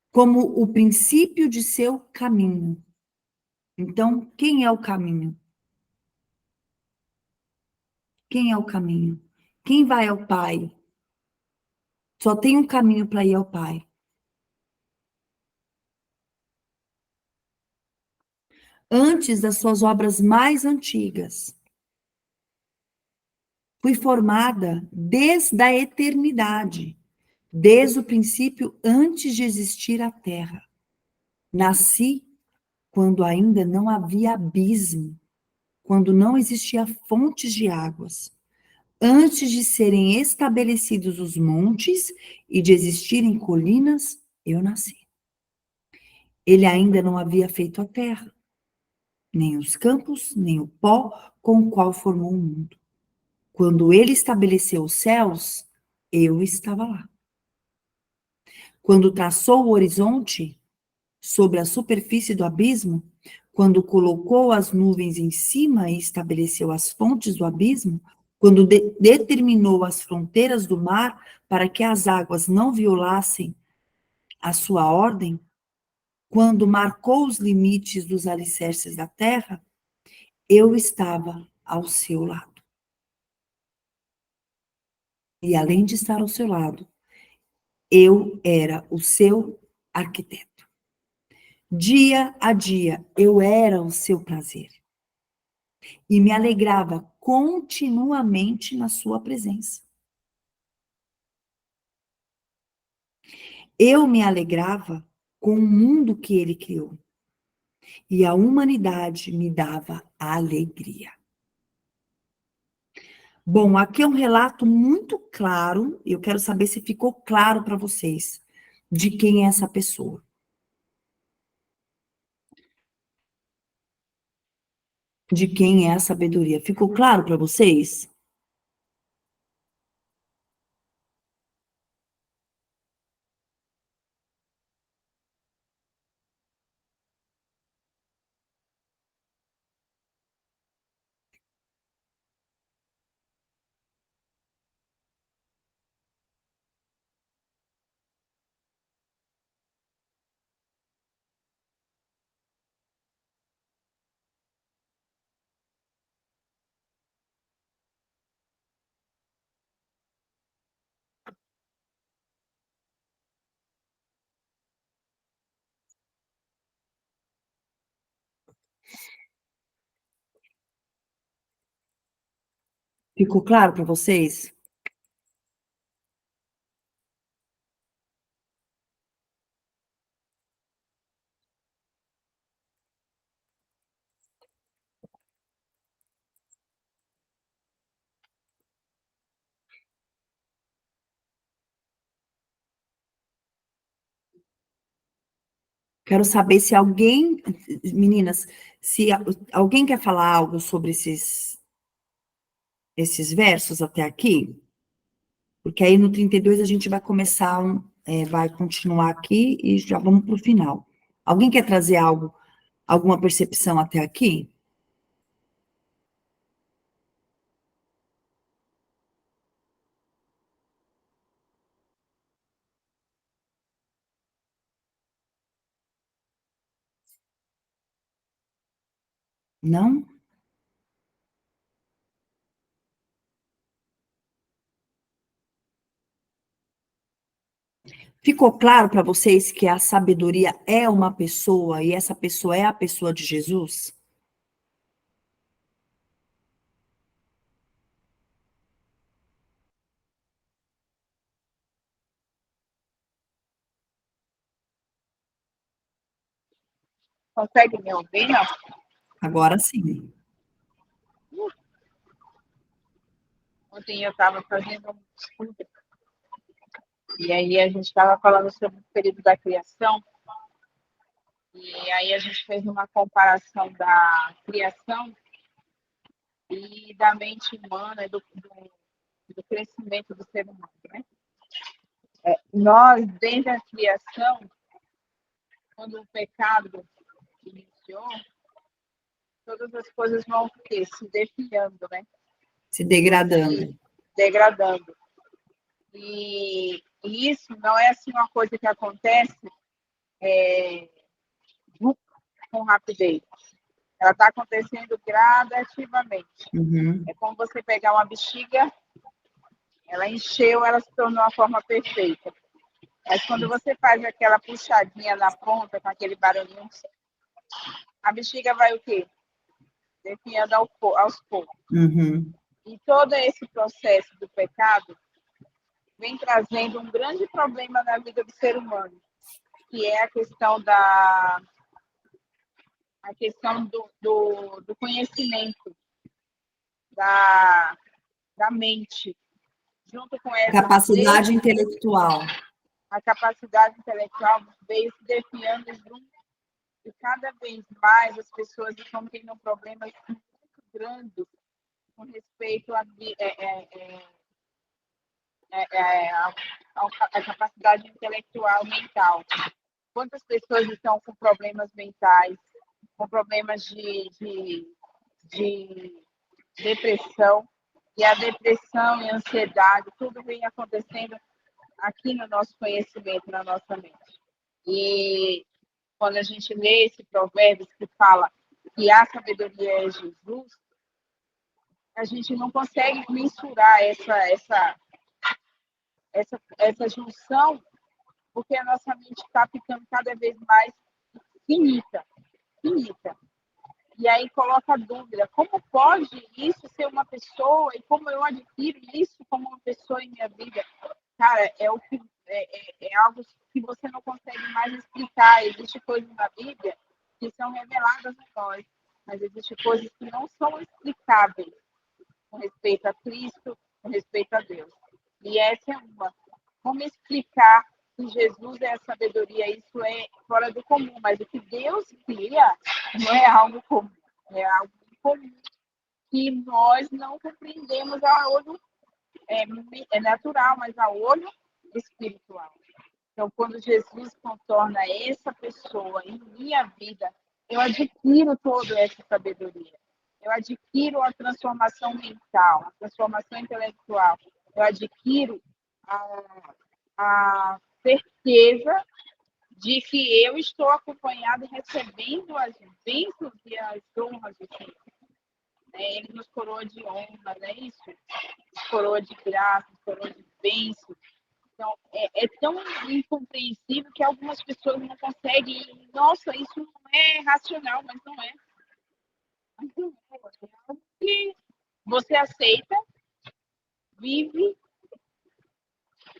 como o princípio de seu caminho. Então, quem é o caminho? Quem é o caminho? Quem vai ao Pai? Só tem um caminho para ir ao Pai. Antes das suas obras mais antigas, fui formada desde a eternidade, desde o princípio, antes de existir a terra. Nasci quando ainda não havia abismo, quando não existia fontes de águas, antes de serem estabelecidos os montes e de existirem colinas, eu nasci. Ele ainda não havia feito a terra, nem os campos, nem o pó com o qual formou o mundo. Quando ele estabeleceu os céus, eu estava lá. Quando traçou o horizonte sobre a superfície do abismo, quando colocou as nuvens em cima e estabeleceu as fontes do abismo, quando determinou as fronteiras do mar para que as águas não violassem a sua ordem, quando marcou os limites dos alicerces da terra, eu estava ao seu lado. E além de estar ao seu lado, eu era o seu arquiteto. Dia a dia, eu era o seu prazer. E me alegrava continuamente na sua presença. Eu me alegrava com o mundo que ele criou. E a humanidade me dava alegria. Bom, aqui é um relato muito claro, eu quero saber se ficou claro para vocês de quem é essa pessoa. De quem é a sabedoria. Ficou claro para vocês? Ficou claro para vocês? Quero saber se alguém, meninas, se alguém quer falar algo sobre esses versos até aqui, porque aí no 32 a gente vai começar, vai continuar aqui e já vamos para o final. Alguém quer trazer algo, alguma percepção até aqui? Não? Ficou claro para vocês que a sabedoria é uma pessoa e essa pessoa é a pessoa de Jesus? Consegue me ouvir, não? Agora sim. Ontem eu estava fazendo um estudo, e aí a gente estava falando sobre o período da criação, e aí a gente fez uma comparação da criação e da mente humana, do crescimento do ser humano, né? Nós, desde a criação, quando o pecado iniciou, todas as coisas vão se definhando, né? Se degradando. Degradando. E isso não é assim uma coisa que acontece com rapidez. Ela está acontecendo gradativamente. Uhum. É como você pegar uma bexiga, ela encheu, ela se tornou a forma perfeita. Mas quando você faz aquela puxadinha na ponta, com aquele barulhinho, a bexiga vai o quê? Definhando aos poucos. Uhum. E todo esse processo do pecado vem trazendo um grande problema na vida do ser humano, que é a questão da a questão do conhecimento, da mente, junto com essa Capacidade intelectual. a capacidade intelectual veio se definhando junto, e cada vez mais as pessoas estão tendo problemas muito grandes com respeito à capacidade intelectual mental. Quantas pessoas estão com problemas mentais, com problemas de depressão, e a depressão e a ansiedade, tudo vem acontecendo aqui no nosso conhecimento, na nossa mente. E quando a gente lê esse provérbio que fala que a sabedoria é Jesus, a gente não consegue mensurar essa junção, porque a nossa mente está ficando cada vez mais finita. E aí coloca a dúvida, como pode isso ser uma pessoa e como eu adquiro isso como uma pessoa em minha vida? Cara, é algo que você não consegue mais explicar. Existem coisas na Bíblia que são reveladas a nós, mas existem coisas que não são explicáveis com respeito a Cristo, com respeito a Deus. E essa é uma. Como explicar que Jesus é a sabedoria? Isso é fora do comum, mas o que Deus cria não é algo comum, é algo comum que nós não compreendemos a olho natural, mas a olho espiritual. Então, quando Jesus contorna essa pessoa em minha vida, eu adquiro toda essa sabedoria. Eu adquiro a transformação mental, a transformação intelectual. Eu adquiro a certeza de que eu estou acompanhada e recebendo as bênçãos e as honras do Senhor. Ele nos coroa de honra, não é isso? Nos coroa de graça, nos coroa de bênçãos. Então, é tão incompreensível que algumas pessoas não conseguem. Nossa, isso não é racional, mas não é. Mas não é. É algo que você aceita, vive,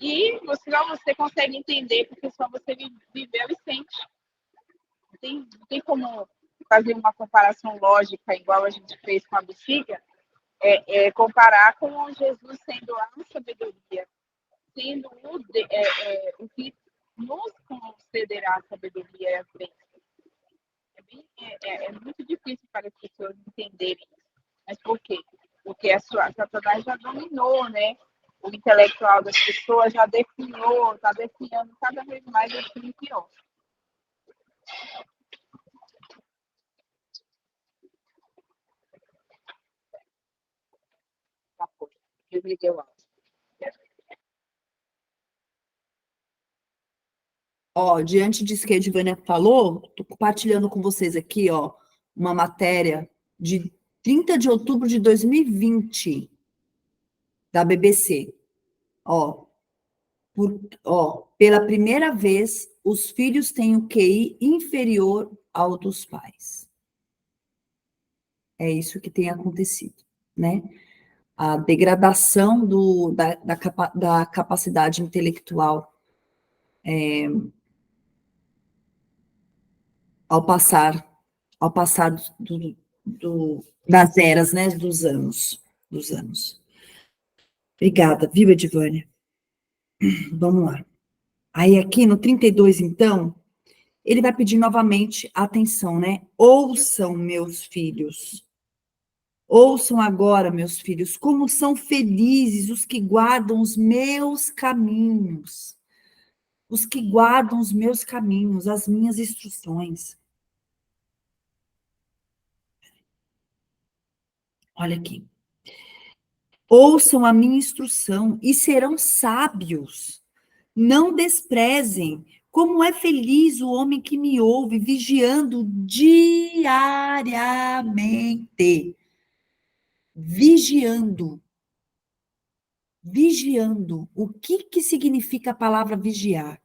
e só você consegue entender, porque só você viveu e sente. Não tem como fazer uma comparação lógica, igual a gente fez com a bexiga, comparar com Jesus sendo a sabedoria, sendo o que nos concederá a sabedoria e a bênção. É muito difícil para as pessoas entenderem isso. Mas por quê? Porque a Satanás já dominou, né? O intelectual das pessoas já definiu, está definindo cada vez mais aquilo pior. Tá, eu liguei o áudio. Ó, diante disso que a Edvânia falou, tô compartilhando com vocês aqui, ó, uma matéria de 30 de outubro de 2020, da BBC. Ó, pela primeira vez, os filhos têm o QI inferior ao dos pais. É isso que tem acontecido, né? A degradação da capacidade intelectual ao passar das eras, né? Dos anos. Obrigada, viu, Edvânia? Vamos lá. Aí aqui no 32, então, ele vai pedir novamente atenção, né? Ouçam, meus filhos. Ouçam agora, meus filhos, como são felizes os que guardam os meus caminhos. Os que guardam os meus caminhos, as minhas instruções. Olha aqui. Ouçam a minha instrução e serão sábios. Não desprezem. Como é feliz o homem que me ouve, vigiando diariamente. Vigiando. Vigiando. O que significa a palavra vigiar?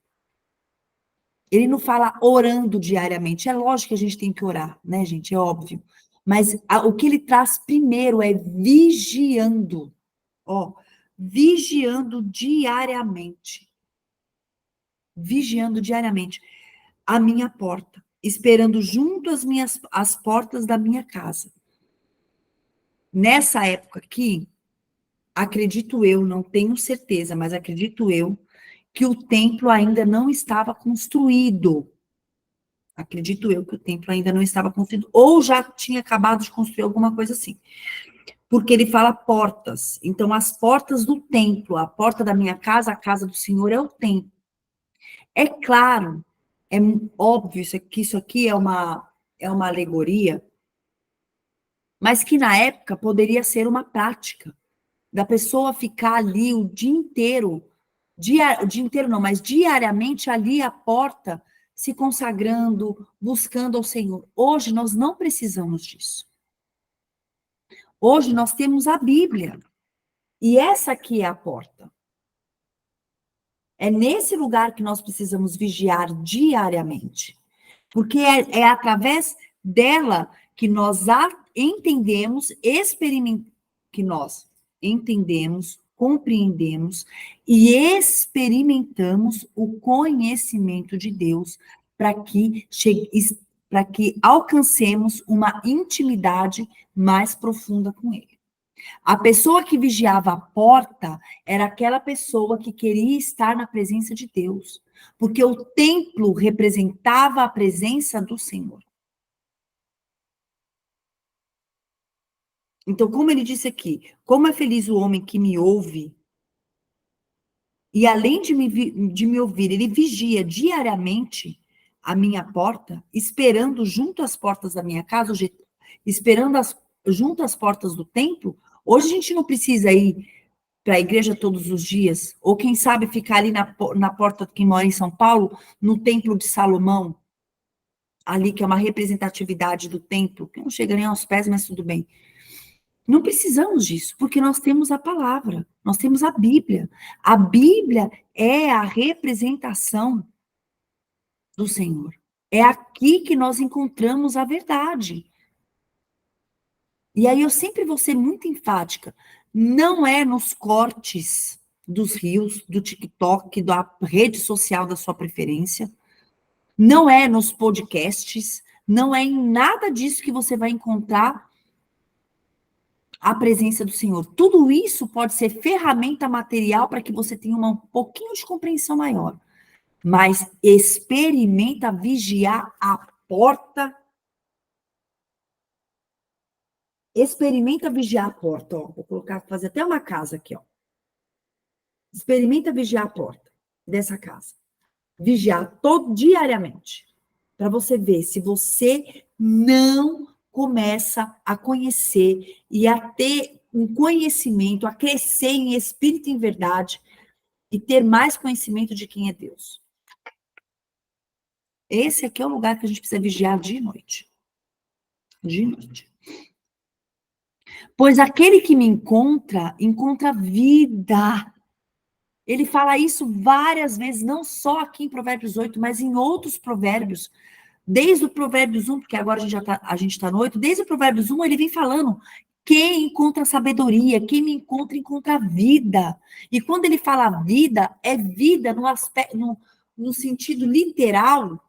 Ele não fala orando diariamente. É lógico que a gente tem que orar, né, gente? É óbvio. Mas o que ele traz primeiro é vigiando. Ó, vigiando diariamente. Vigiando diariamente a minha porta. esperando junto às portas da minha casa. Nessa época aqui, acredito eu, não tenho certeza, mas acredito eu, que o templo ainda não estava construído. Acredito eu que o templo ainda não estava construído, ou já tinha acabado de construir alguma coisa assim. Porque ele fala portas. Então, as portas do templo, a porta da minha casa, a casa do Senhor é o templo. É claro, é óbvio que isso aqui é uma alegoria, mas que na época poderia ser uma prática da pessoa ficar ali o dia inteiro, o dia inteiro não, mas diariamente ali à porta, se consagrando, buscando ao Senhor. Hoje nós não precisamos disso. Hoje nós temos a Bíblia. E essa aqui é a porta. É nesse lugar que nós precisamos vigiar diariamente. Porque é através dela que nós entendemos, que nós entendemos, compreendemos e experimentamos o conhecimento de Deus para que alcancemos uma intimidade mais profunda com Ele. A pessoa que vigiava a porta era aquela pessoa que queria estar na presença de Deus, porque o templo representava a presença do Senhor. Então, como ele disse aqui, como é feliz o homem que me ouve, e além de me ouvir, ele vigia diariamente a minha porta, esperando junto às portas da minha casa, esperando junto às portas do templo. Hoje a gente não precisa ir para a igreja todos os dias, ou quem sabe ficar ali na porta de quem mora em São Paulo, no Templo de Salomão, ali que é uma representatividade do templo, que não chega nem aos pés, mas tudo bem. Não precisamos disso, porque nós temos a palavra, nós temos a Bíblia. A Bíblia é a representação do Senhor. É aqui que nós encontramos a verdade. E aí eu sempre vou ser muito enfática. Não é nos cortes dos rios, do TikTok, da rede social da sua preferência. Não é nos podcasts. Não é em nada disso que você vai encontrar a presença do Senhor. Tudo isso pode ser ferramenta material para que você tenha um pouquinho de compreensão maior. Mas experimenta vigiar a porta. Experimenta vigiar a porta, ó. Vou colocar, fazer até uma casa aqui, ó. Experimenta vigiar a porta dessa casa. Vigiar diariamente. Para você ver se você não começa a conhecer e a ter um conhecimento, a crescer em espírito e em verdade e ter mais conhecimento de quem é Deus. Esse aqui é o lugar que a gente precisa vigiar de noite. De noite. Pois aquele que me encontra, encontra vida. Ele fala isso várias vezes, não só aqui em Provérbios 8, mas em outros provérbios. Desde o Provérbios 1, porque agora a gente tá no 8, desde o Provérbios 1 ele vem falando, quem encontra sabedoria, quem me encontra, encontra vida. E quando ele fala vida, é vida no sentido literal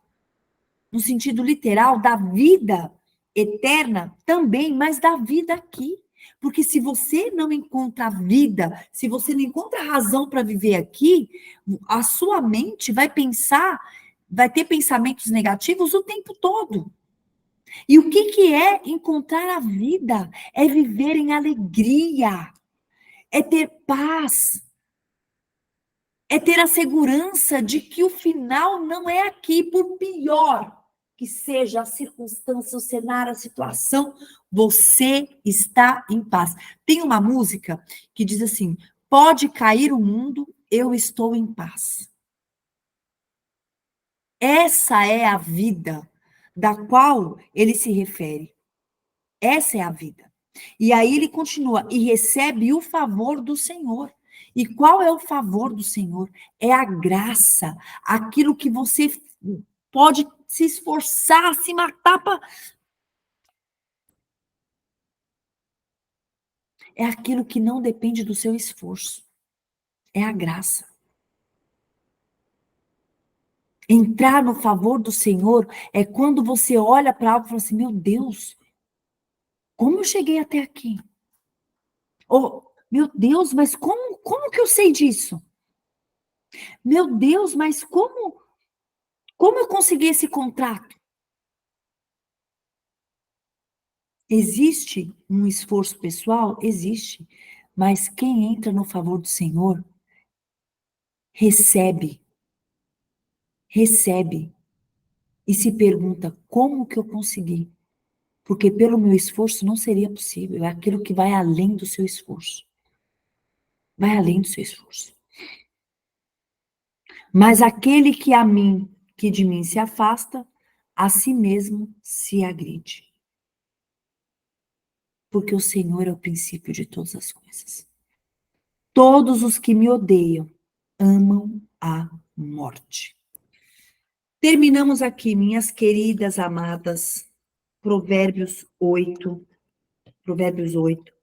da vida eterna também, mas da vida aqui. Porque se você não encontra vida, se você não encontra razão para viver aqui, a sua mente vai ter pensamentos negativos o tempo todo. E o que é encontrar a vida? É viver em alegria, é ter paz, é ter a segurança de que o final não é aqui, por pior que seja a circunstância, o cenário, a situação, você está em paz. Tem uma música que diz assim: pode cair o mundo, eu estou em paz. Essa é a vida da qual ele se refere. Essa é a vida. E aí ele continua, e recebe o favor do Senhor. E qual é o favor do Senhor? É a graça, aquilo que você pode se esforçar, se matar para. É aquilo que não depende do seu esforço. É a graça. Entrar no favor do Senhor é quando você olha para algo e fala assim, meu Deus, como eu cheguei até aqui? Oh, meu Deus, mas como que eu sei disso? Meu Deus, mas como eu consegui esse contrato? Existe um esforço pessoal? Existe. Mas quem entra no favor do Senhor, recebe, recebe. E se pergunta, como que eu consegui? Porque pelo meu esforço não seria possível. É aquilo que vai além do seu esforço. Vai além do seu esforço. Mas aquele que de mim se afasta, a si mesmo se agride. Porque o Senhor é o princípio de todas as coisas. Todos os que me odeiam amam a morte. Terminamos aqui, minhas queridas amadas, Provérbios 8. Provérbios 8.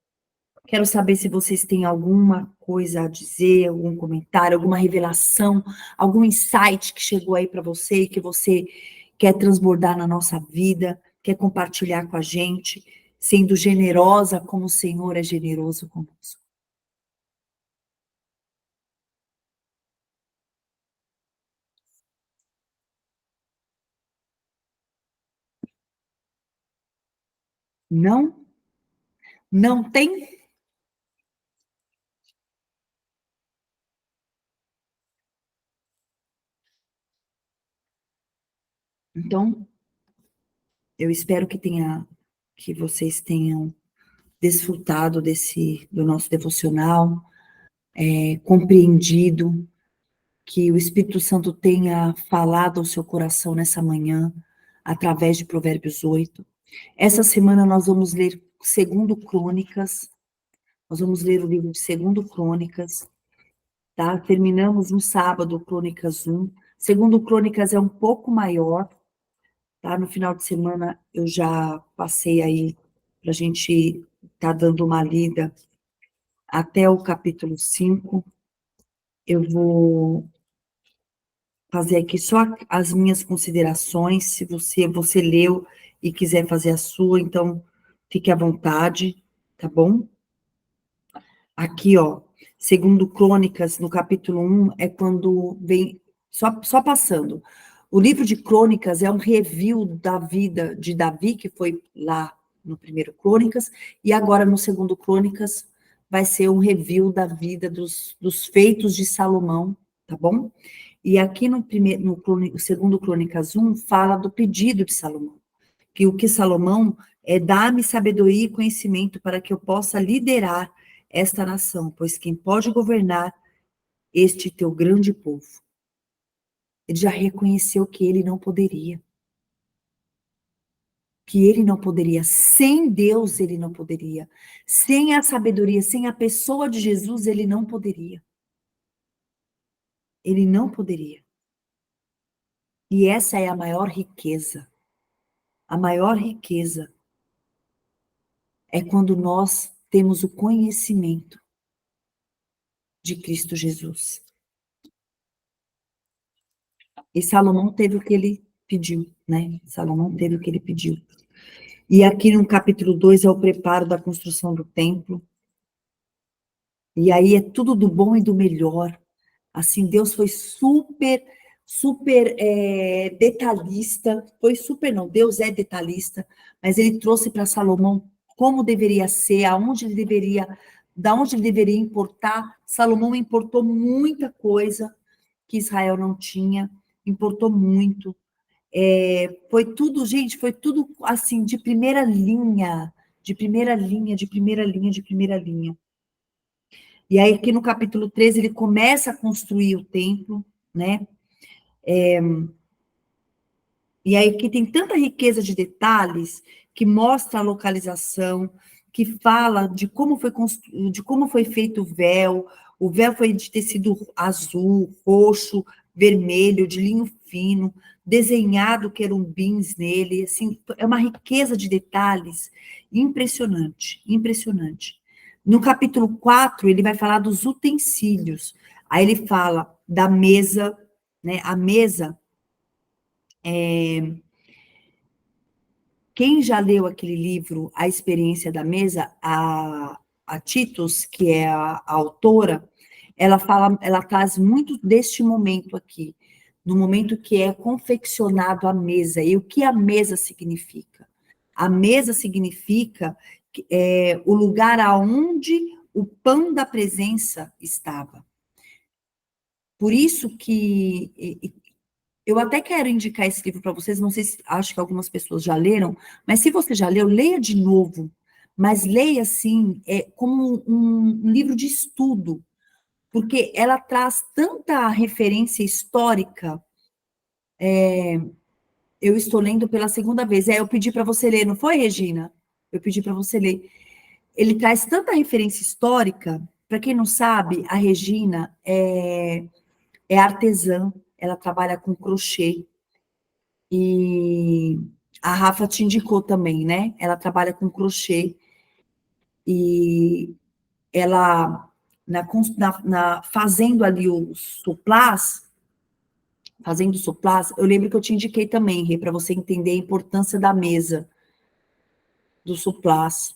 Quero saber se vocês têm alguma coisa a dizer, algum comentário, alguma revelação, algum insight que chegou aí para você e que você quer transbordar na nossa vida, quer compartilhar com a gente, sendo generosa como o Senhor é generoso conosco. Não? Não tem? Então, eu espero que vocês tenham desfrutado do nosso devocional, compreendido, que o Espírito Santo tenha falado ao seu coração nessa manhã, através de Provérbios 8. Essa semana nós vamos ler Segundo Crônicas, nós vamos ler o livro de Segundo Crônicas, tá? Terminamos no sábado Crônicas 1. Segundo Crônicas é um pouco maior, tá? No final de semana eu já passei aí para a gente estar dando uma lida até o capítulo 5. Eu vou fazer aqui só as minhas considerações, se você leu e quiser fazer a sua, então fique à vontade, tá bom? Aqui, ó, segundo Crônicas, no capítulo 1, é quando vem, só passando. O livro de Crônicas é um review da vida de Davi, que foi lá no primeiro Crônicas, e agora no segundo Crônicas vai ser um review da vida dos feitos de Salomão, tá bom? E aqui no segundo Crônicas 1, fala do pedido de Salomão, que o que Salomão é dá-me sabedoria e conhecimento para que eu possa liderar esta nação, pois quem pode governar este teu grande povo? Ele já reconheceu que ele não poderia. Que ele não poderia. Sem Deus, ele não poderia. Sem a sabedoria, sem a pessoa de Jesus, ele não poderia. Ele não poderia. E essa é a maior riqueza. A maior riqueza é quando nós temos o conhecimento de Cristo Jesus. E Salomão teve o que ele pediu, né? Salomão teve o que ele pediu. E aqui no capítulo 2 é o preparo da construção do templo. E aí é tudo do bom e do melhor. Assim, Deus foi super detalhista. Foi super, não, Deus é detalhista, mas ele trouxe para Salomão como deveria ser, da onde ele deveria importar. Salomão importou muita coisa que Israel não tinha, importou muito. Foi tudo, gente, foi tudo assim, de primeira linha, de primeira linha, de primeira linha, de primeira linha. E aí, aqui no capítulo 13, ele começa a construir o templo, né? E aí, aqui tem tanta riqueza de detalhes que mostra a localização, que fala de como foi feito o véu. O véu foi de tecido azul, roxo, vermelho, de linho fino, desenhado querubins nele. Assim, é uma riqueza de detalhes impressionante, impressionante. No capítulo 4, ele vai falar dos utensílios. Aí ele fala da mesa, né? A mesa Quem já leu aquele livro, A Experiência da Mesa, a Titus, que é a autora, ela traz muito deste momento aqui, no momento que é confeccionado a mesa, e o que a mesa significa. A mesa significa o lugar aonde o pão da presença estava. Por isso que eu até quero indicar esse livro para vocês, não sei se acho que algumas pessoas já leram, mas se você já leu, leia de novo. Mas leia assim, como um livro de estudo, porque ela traz tanta referência histórica. Eu estou lendo pela segunda vez. Eu pedi para você ler, não foi, Regina? Eu pedi para você ler. Ele traz tanta referência histórica. Para quem não sabe, a Regina é artesã, ela trabalha com crochê. E a Rafa te indicou também, né? Ela trabalha com crochê e ela, fazendo ali os suplás, fazendo suplás, eu lembro que eu te indiquei também, Rê, para você entender a importância da mesa, do suplás,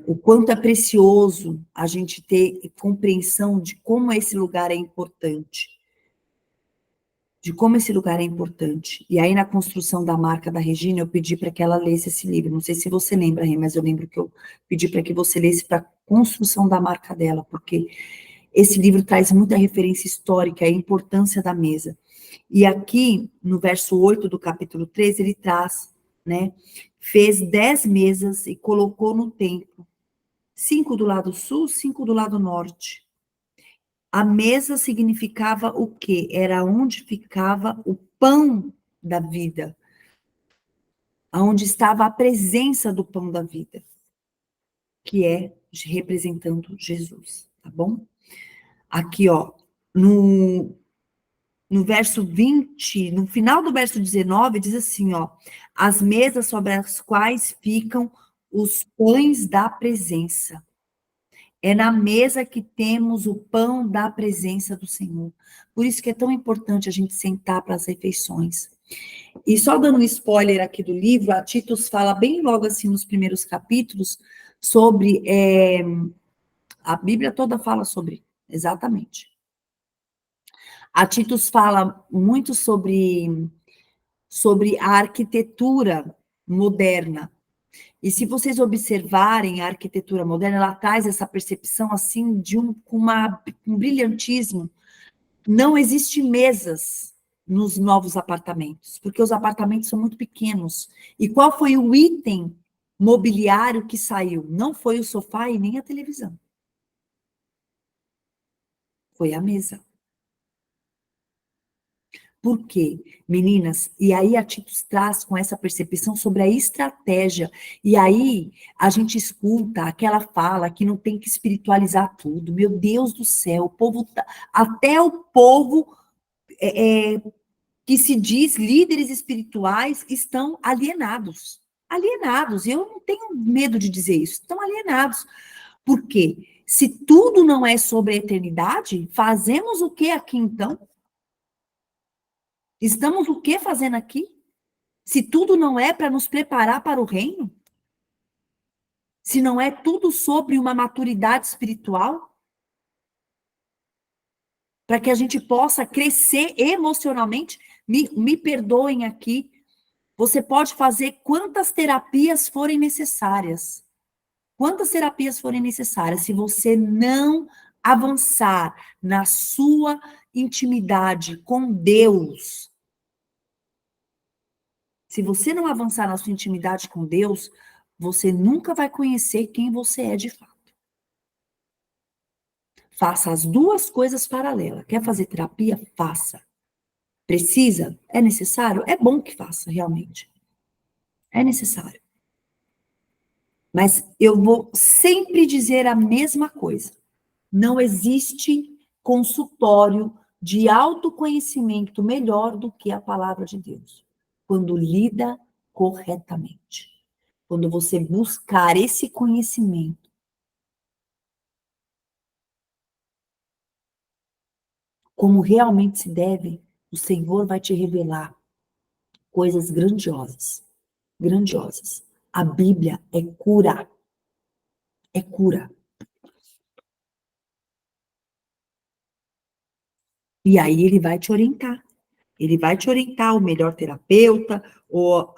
o quanto é precioso a gente ter compreensão de como esse lugar é importante. De como esse lugar é importante. E aí, na construção da marca da Regina, eu pedi para que ela lesse esse livro. Não sei se você lembra, Rê, mas eu lembro que eu pedi para que você lesse para a construção da marca dela, porque esse livro traz muita referência histórica, a importância da mesa. E aqui, no verso 8 do capítulo 3, ele traz, né? Fez 10 mesas e colocou no templo, 5 do lado sul, 5 do lado norte. A mesa significava o quê? Era onde ficava o pão da vida, onde estava a presença do pão da vida, que é representando Jesus, tá bom? Aqui, ó, no verso 20, no final do verso 19, diz assim, ó, as mesas sobre as quais ficam os pães da presença. É na mesa que temos o pão da presença do Senhor. Por isso que é tão importante a gente sentar para as refeições. E só dando um spoiler aqui do livro, a Titus fala bem logo assim nos primeiros capítulos sobre a Bíblia toda fala sobre, exatamente. A Titus fala muito sobre a arquitetura moderna. E se vocês observarem a arquitetura moderna, ela traz essa percepção assim de com um brilhantismo. Não existe mesas nos novos apartamentos, porque os apartamentos são muito pequenos. E qual foi o item mobiliário que saiu? Não foi o sofá e nem a televisão. Foi a mesa. Por quê, meninas? E aí a Titus traz com essa percepção sobre a estratégia. E aí a gente escuta aquela fala que não tem que espiritualizar tudo. Meu Deus do céu, o povo até o povo que se diz líderes espirituais estão alienados. Alienados. Eu não tenho medo de dizer isso. Estão alienados. Por quê? Se tudo não é sobre a eternidade, fazemos o que aqui então? Estamos o que fazendo aqui? Se tudo não é para nos preparar para o reino? Se não é tudo sobre uma maturidade espiritual? Para que a gente possa crescer emocionalmente? Me perdoem aqui. Você pode fazer quantas terapias forem necessárias. Quantas terapias forem necessárias. Se você não avançar na sua intimidade com Deus, se você não avançar na sua intimidade com Deus, você nunca vai conhecer quem você é de fato. Faça as duas coisas paralelas. Quer fazer terapia? Faça. Precisa? É necessário? É bom que faça, realmente. É necessário. Mas eu vou sempre dizer a mesma coisa. Não existe consultório de autoconhecimento melhor do que a palavra de Deus, quando lida corretamente. Quando você buscar esse conhecimento, como realmente se deve, o Senhor vai te revelar coisas grandiosas, grandiosas. A Bíblia é cura, é cura. E aí ele vai te orientar. Ele vai te orientar o melhor terapeuta, ou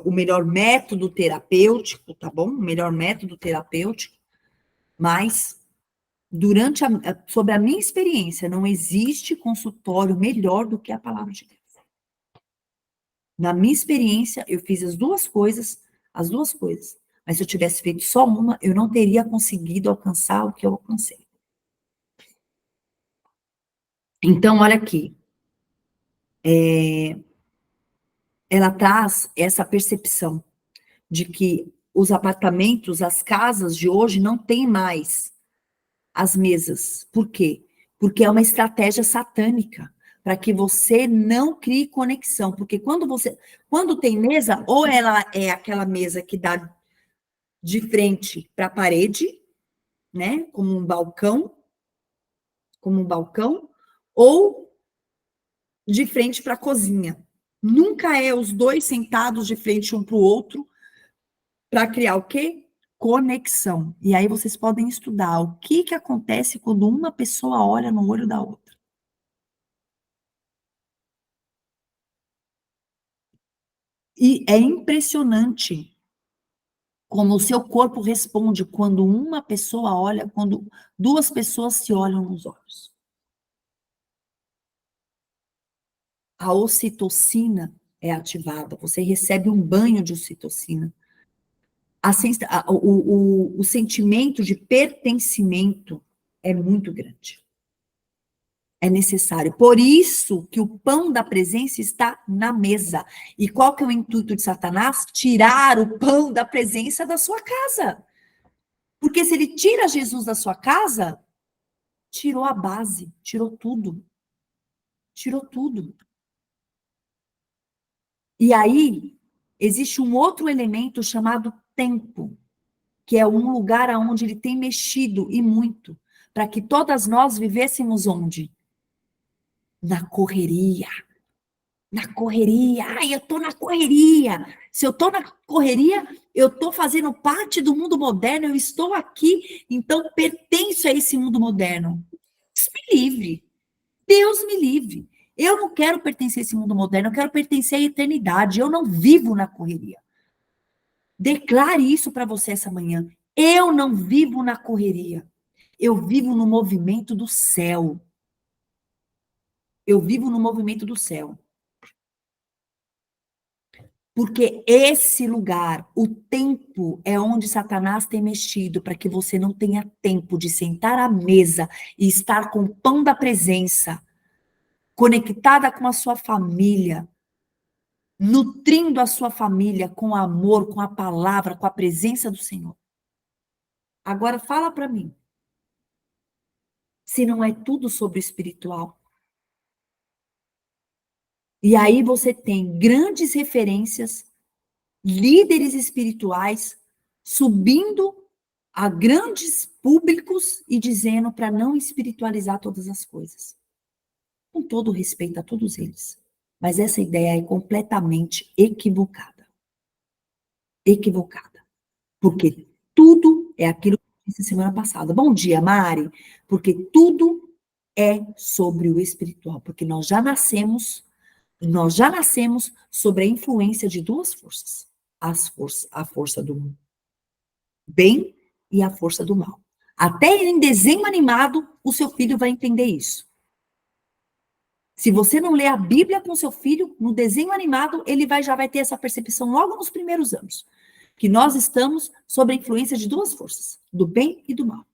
o melhor método terapêutico, tá bom? O melhor método terapêutico. Mas, sobre a minha experiência, não existe consultório melhor do que a palavra de Deus. Na minha experiência, eu fiz as duas coisas. Mas se eu tivesse feito só uma, eu não teria conseguido alcançar o que eu alcancei. Então, olha aqui. Ela traz essa percepção de que os apartamentos, as casas de hoje não têm mais as mesas. Por quê? Porque é uma estratégia satânica para que você não crie conexão. Porque quando tem mesa, ou ela é aquela mesa que dá de frente para a parede, né, como um balcão, ou de frente para a cozinha. Nunca é os dois sentados de frente um para o outro para criar o quê? Conexão. E aí vocês podem estudar o que acontece quando uma pessoa olha no olho da outra. E é impressionante como o seu corpo responde quando uma pessoa olha, quando duas pessoas se olham nos olhos. A ocitocina é ativada, você recebe um banho de ocitocina. O sentimento de pertencimento é muito grande. É necessário. Por isso que o pão da presença está na mesa. E qual que é o intuito de Satanás? Tirar o pão da presença da sua casa. Porque se ele tira Jesus da sua casa, tirou a base, tirou tudo. Tirou tudo. E aí, existe um outro elemento chamado tempo, que é um lugar aonde ele tem mexido e muito, para que todas nós vivêssemos onde? Na correria. Na correria. Ai, eu tô na correria. Se eu tô na correria, eu tô fazendo parte do mundo moderno, eu estou aqui, então pertenço a esse mundo moderno. Deus me livre. Deus me livre. Eu não quero pertencer a esse mundo moderno, eu quero pertencer à eternidade. Eu não vivo na correria. Declare isso para você essa manhã. Eu não vivo na correria. Eu vivo no movimento do céu. Eu vivo no movimento do céu. Porque esse lugar, o tempo, é onde Satanás tem mexido para que você não tenha tempo de sentar à mesa e estar com o pão da presença, conectada com a sua família, nutrindo a sua família com amor, com a palavra, com a presença do Senhor. Agora fala para mim, se não é tudo sobre o espiritual. E aí você tem grandes referências, líderes espirituais, subindo a grandes públicos e dizendo para não espiritualizar todas as coisas. Com todo respeito a todos eles. Mas essa ideia é completamente equivocada. Equivocada. Porque tudo é aquilo que eu disse semana passada. Bom dia, Mari. Porque tudo é sobre o espiritual. Porque nós já nascemos sobre a influência de duas forças. A força do bem e a força do mal. Até em desenho animado, o seu filho vai entender isso. Se você não lê a Bíblia com seu filho, no desenho animado, ele já vai ter essa percepção logo nos primeiros anos. Que nós estamos sob a influência de duas forças, do bem e do mal.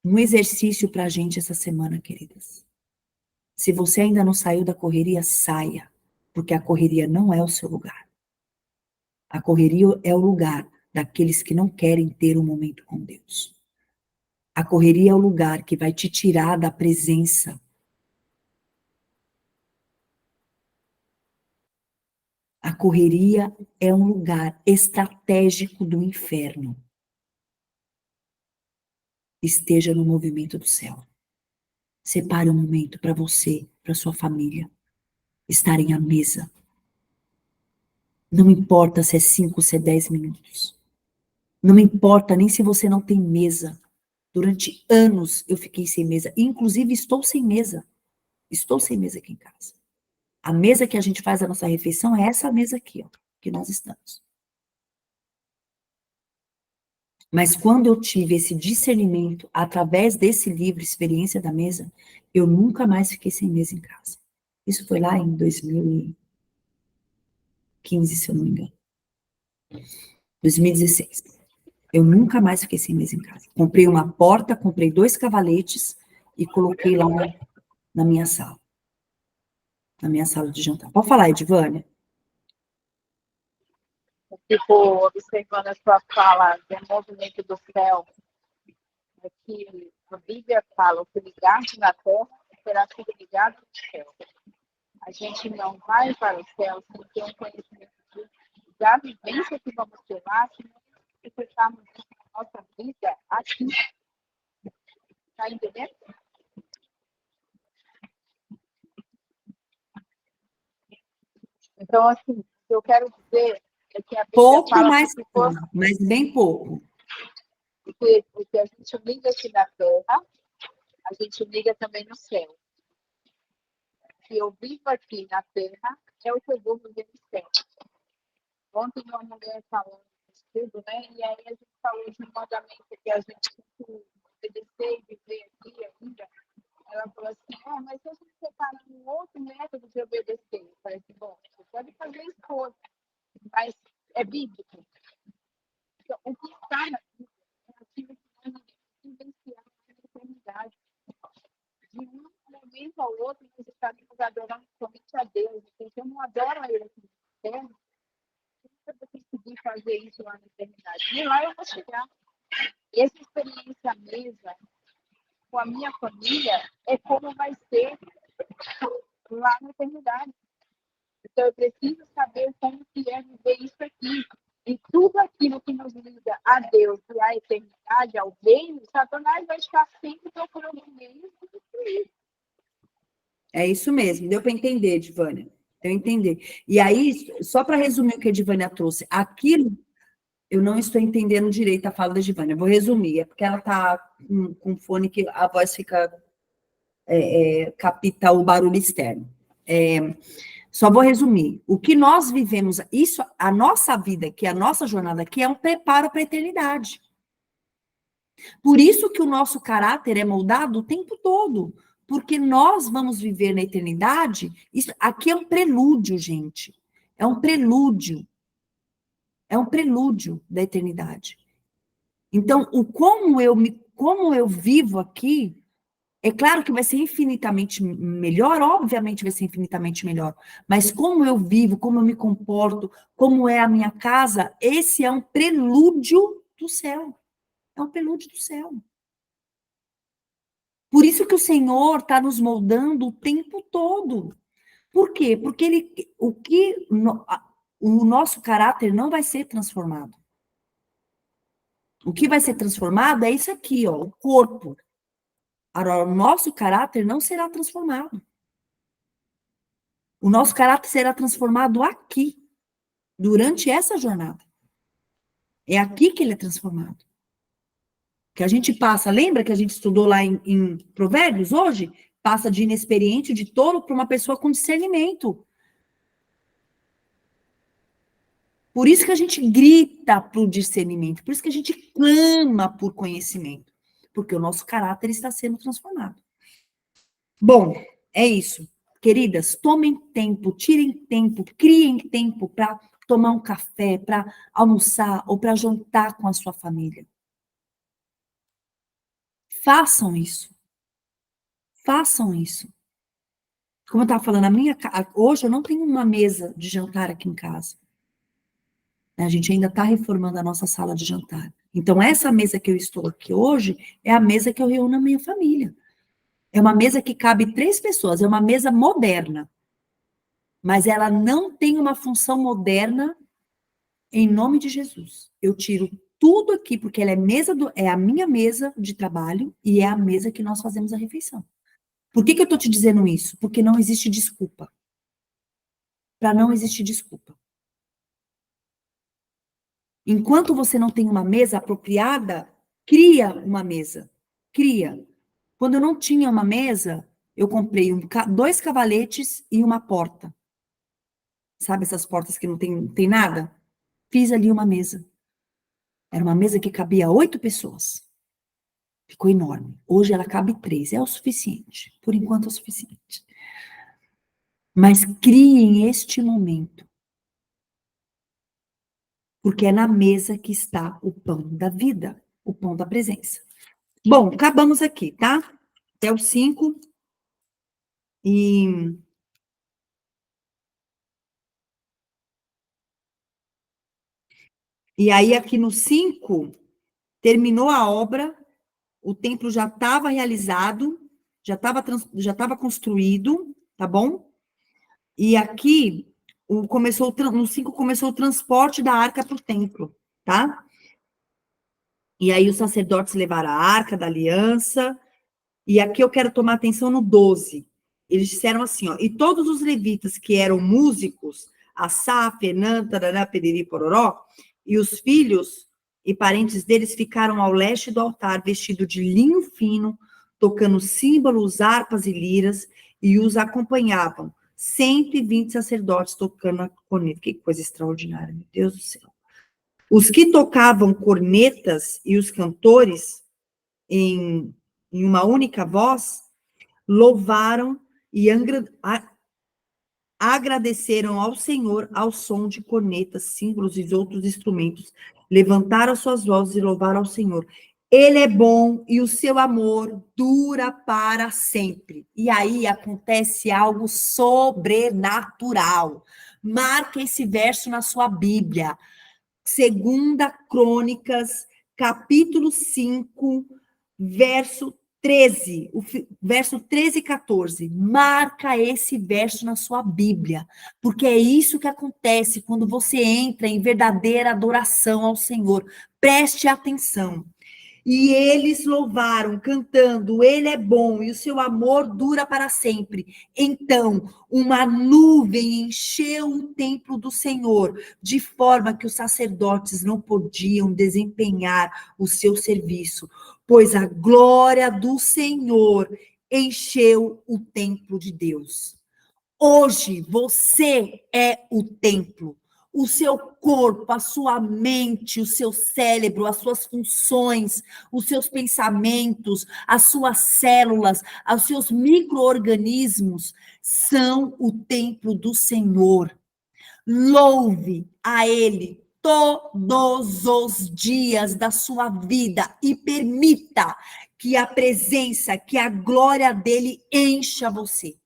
Um exercício para a gente essa semana, queridas. Se você ainda não saiu da correria, saia. Porque a correria não é o seu lugar. A correria é o lugar daqueles que não querem ter um momento com Deus. A correria é o lugar que vai te tirar da presença. A correria é um lugar estratégico do inferno. esteja no movimento do céu. Separe um momento para você, para sua família, estarem à mesa. Não importa se é 5, se é 10 minutos. Não importa nem se você não tem mesa. Durante anos eu fiquei sem mesa. Inclusive estou sem mesa. Estou sem mesa aqui em casa. A mesa que a gente faz a nossa refeição é essa mesa aqui, ó, que nós estamos. Mas quando eu tive esse discernimento, através desse livro, Experiência da Mesa, eu nunca mais fiquei sem mesa em casa. Isso foi lá em 2015, se eu não me engano. 2016. Eu nunca mais fiquei sem mesa em casa. Comprei uma porta, comprei 2 cavaletes e coloquei lá na minha sala. Na minha sala de jantar. Pode falar, Edivânia? Eu fico observando a sua fala do movimento do céu, que a Bíblia fala, o que ligaste na terra será sido ligado no céu. A gente não vai para o céu sem ter um conhecimento da vivência que vamos ter lá, se não expressarmos isso na nossa vida aqui. Está entendendo? Então, assim, o que eu quero dizer é que a Bíblia Pouco, fala mas bem pouco. O que a gente liga aqui na terra, a gente liga também no céu. O que eu vivo aqui na terra é o que eu vou viver no céu. Ontem uma mulher falando estudo, né? E aí a gente falou de um mandamento que a gente tem que obedecer e viver aqui ainda. Ela falou assim, mas se a gente separar um outro método de obedecer, eu falei assim, bom, você pode fazer escolha, mas é bíblico. Então, o que está na Bíblia é aquilo que nós vivenciamos na eternidade. De um momento ao outro, nós estaremos adorando somente a Deus. Porque se eu não adoro a Ele aqui na terra, eu vou conseguir fazer isso lá na eternidade. E lá eu vou chegar. E essa experiência à mesa com a minha família é como vai ser lá na eternidade. Então, eu preciso saber como que é viver isso aqui. E tudo aquilo que nos liga a Deus e à eternidade, ao reino, Satanás vai estar sempre procurando meios de destruir. É isso mesmo, deu para entender, Edivânia. Deu a entender. E aí, só para resumir o que a Edivânia trouxe, aquilo, eu não estou entendendo direito a fala da Edivânia, vou resumir, é porque ela está com fone que a voz fica, capta o barulho externo. Só vou resumir. O que nós vivemos, isso, a nossa vida aqui, a nossa jornada aqui, é um preparo para a eternidade. Por isso que o nosso caráter é moldado o tempo todo. Porque nós vamos viver na eternidade. Isso, aqui é um prelúdio, gente. É um prelúdio. É um prelúdio da eternidade. Então, como eu vivo aqui, é claro que vai ser infinitamente melhor, obviamente vai ser infinitamente melhor, mas como eu vivo, como eu me comporto, como é a minha casa, esse é um prelúdio do céu. É um prelúdio do céu. Por isso que o Senhor está nos moldando o tempo todo. Por quê? Porque o nosso caráter não vai ser transformado. O que vai ser transformado é isso aqui, ó, o corpo. Agora, o nosso caráter não será transformado. O nosso caráter será transformado aqui, durante essa jornada. É aqui que ele é transformado. Que a gente passa, lembra que a gente estudou lá em Provérbios hoje? Passa de inexperiente, de tolo, para uma pessoa com discernimento. Por isso que a gente grita por discernimento, por isso que a gente clama por conhecimento, porque o nosso caráter está sendo transformado. Bom, é isso. Queridas, tomem tempo, tirem tempo, criem tempo para tomar um café, para almoçar ou para jantar com a sua família. Façam isso. Façam isso. Como eu estava falando, hoje eu não tenho uma mesa de jantar aqui em casa. A gente ainda está reformando a nossa sala de jantar. Então, essa mesa que eu estou aqui hoje é a mesa que eu reúno a minha família. É uma mesa que cabe 3 pessoas, é uma mesa moderna. Mas ela não tem uma função moderna em nome de Jesus. Eu tiro tudo aqui, porque ela é a minha mesa de trabalho e é a mesa que nós fazemos a refeição. Por que eu estou te dizendo isso? Porque não existe desculpa. Para não existir desculpa. Enquanto você não tem uma mesa apropriada, cria uma mesa. Cria. Quando eu não tinha uma mesa, eu comprei 2 cavaletes e uma porta. Sabe essas portas que não tem nada? Fiz ali uma mesa. Era uma mesa que cabia 8 pessoas. Ficou enorme. Hoje ela cabe 3. É o suficiente. Por enquanto é o suficiente. Mas criem este momento. Porque é na mesa que está o pão da vida. O pão da presença. Bom, acabamos aqui, tá? Até o 5. E aí, aqui no 5, terminou a obra, o templo já estava realizado, já estava construído, tá bom? E aqui, no 5 começou o transporte da arca para o templo, tá? E aí os sacerdotes levaram a arca da aliança, e aqui eu quero tomar atenção no 12. Eles disseram assim, ó, e todos os levitas que eram músicos, Asaf, Enan, Tarará, Periri, Pororó, e os filhos e parentes deles ficaram ao leste do altar, vestido de linho fino, tocando símbolos, harpas e liras, e os acompanhavam 120 sacerdotes tocando a corneta. Que coisa extraordinária, meu Deus do céu. Os que tocavam cornetas e os cantores em uma única voz, louvaram e agradeceram ao Senhor ao som de cornetas, símbolos e outros instrumentos. Levantaram suas vozes e louvaram ao Senhor. Ele é bom e o seu amor dura para sempre. E aí acontece algo sobrenatural. Marca esse verso na sua Bíblia. 2 Crônicas, capítulo 5, verso 13, verso 13 e 14. Marca esse verso na sua Bíblia, porque é isso que acontece quando você entra em verdadeira adoração ao Senhor. Preste atenção. E eles louvaram, cantando, ele é bom e o seu amor dura para sempre. Então, uma nuvem encheu o templo do Senhor, de forma que os sacerdotes não podiam desempenhar o seu serviço, pois a glória do Senhor encheu o templo de Deus. Hoje, você é o templo. O seu corpo, a sua mente, o seu cérebro, as suas funções, os seus pensamentos, as suas células, os seus micro-organismos são o templo do Senhor. Louve a Ele todos os dias da sua vida e permita que a presença, que a glória dele encha você.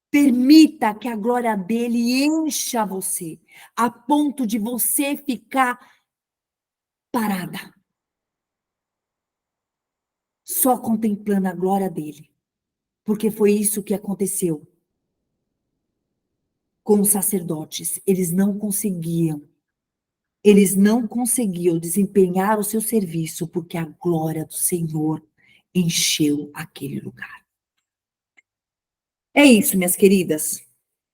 Permita que a glória dele encha você, a ponto de você ficar parada, só contemplando a glória dele. Porque foi isso que aconteceu com os sacerdotes. Eles não conseguiam desempenhar o seu serviço, porque a glória do Senhor encheu aquele lugar. É isso, minhas queridas.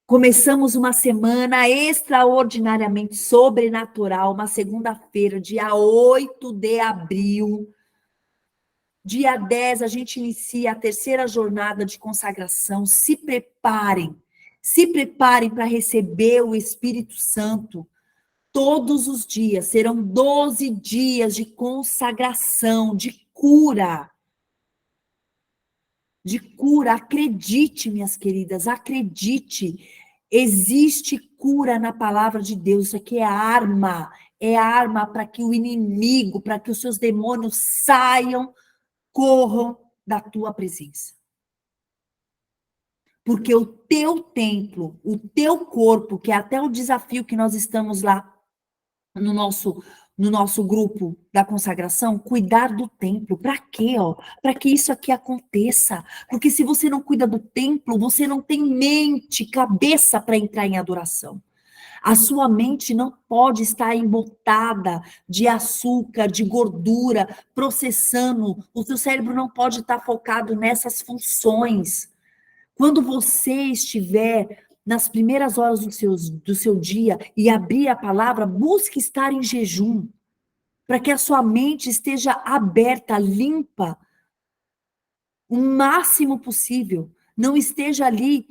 Começamos uma semana extraordinariamente sobrenatural, uma segunda-feira, dia 8 de abril. Dia 10, a gente inicia a terceira jornada de consagração. Se preparem para receber o Espírito Santo todos os dias. Serão 12 dias de consagração, de cura. De cura, acredite, minhas queridas, acredite. Existe cura na palavra de Deus. Isso aqui é arma para que o inimigo, para que os seus demônios saiam, corram da tua presença. Porque o teu templo, o teu corpo, que é até o desafio que nós estamos lá no nosso grupo da consagração, cuidar do templo. Para quê? Para que isso aqui aconteça. Porque se você não cuida do templo, você não tem mente, cabeça para entrar em adoração. A sua mente não pode estar embotada de açúcar, de gordura, processando. O seu cérebro não pode estar focado nessas funções. Quando você estiver nas primeiras horas do seu dia e abrir a palavra, busque estar em jejum, para que a sua mente esteja aberta, limpa, o máximo possível. Não esteja ali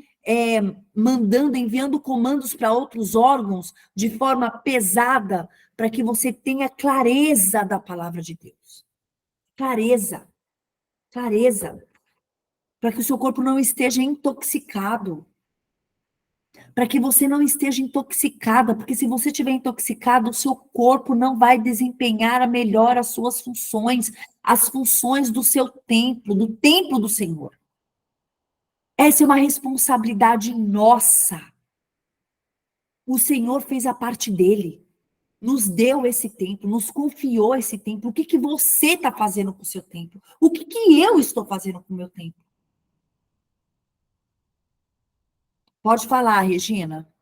mandando, enviando comandos para outros órgãos de forma pesada, para que você tenha clareza da palavra de Deus. Clareza, clareza. Para que o seu corpo não esteja intoxicado. Para que você não esteja intoxicada, porque se você estiver intoxicado, o seu corpo não vai desempenhar melhor as suas funções, as funções do seu templo, do templo do Senhor. Essa é uma responsabilidade nossa. O Senhor fez a parte dele, nos deu esse templo, nos confiou esse templo. O que que você está fazendo com o seu templo? O que que eu estou fazendo com o meu templo? Pode falar, Regina.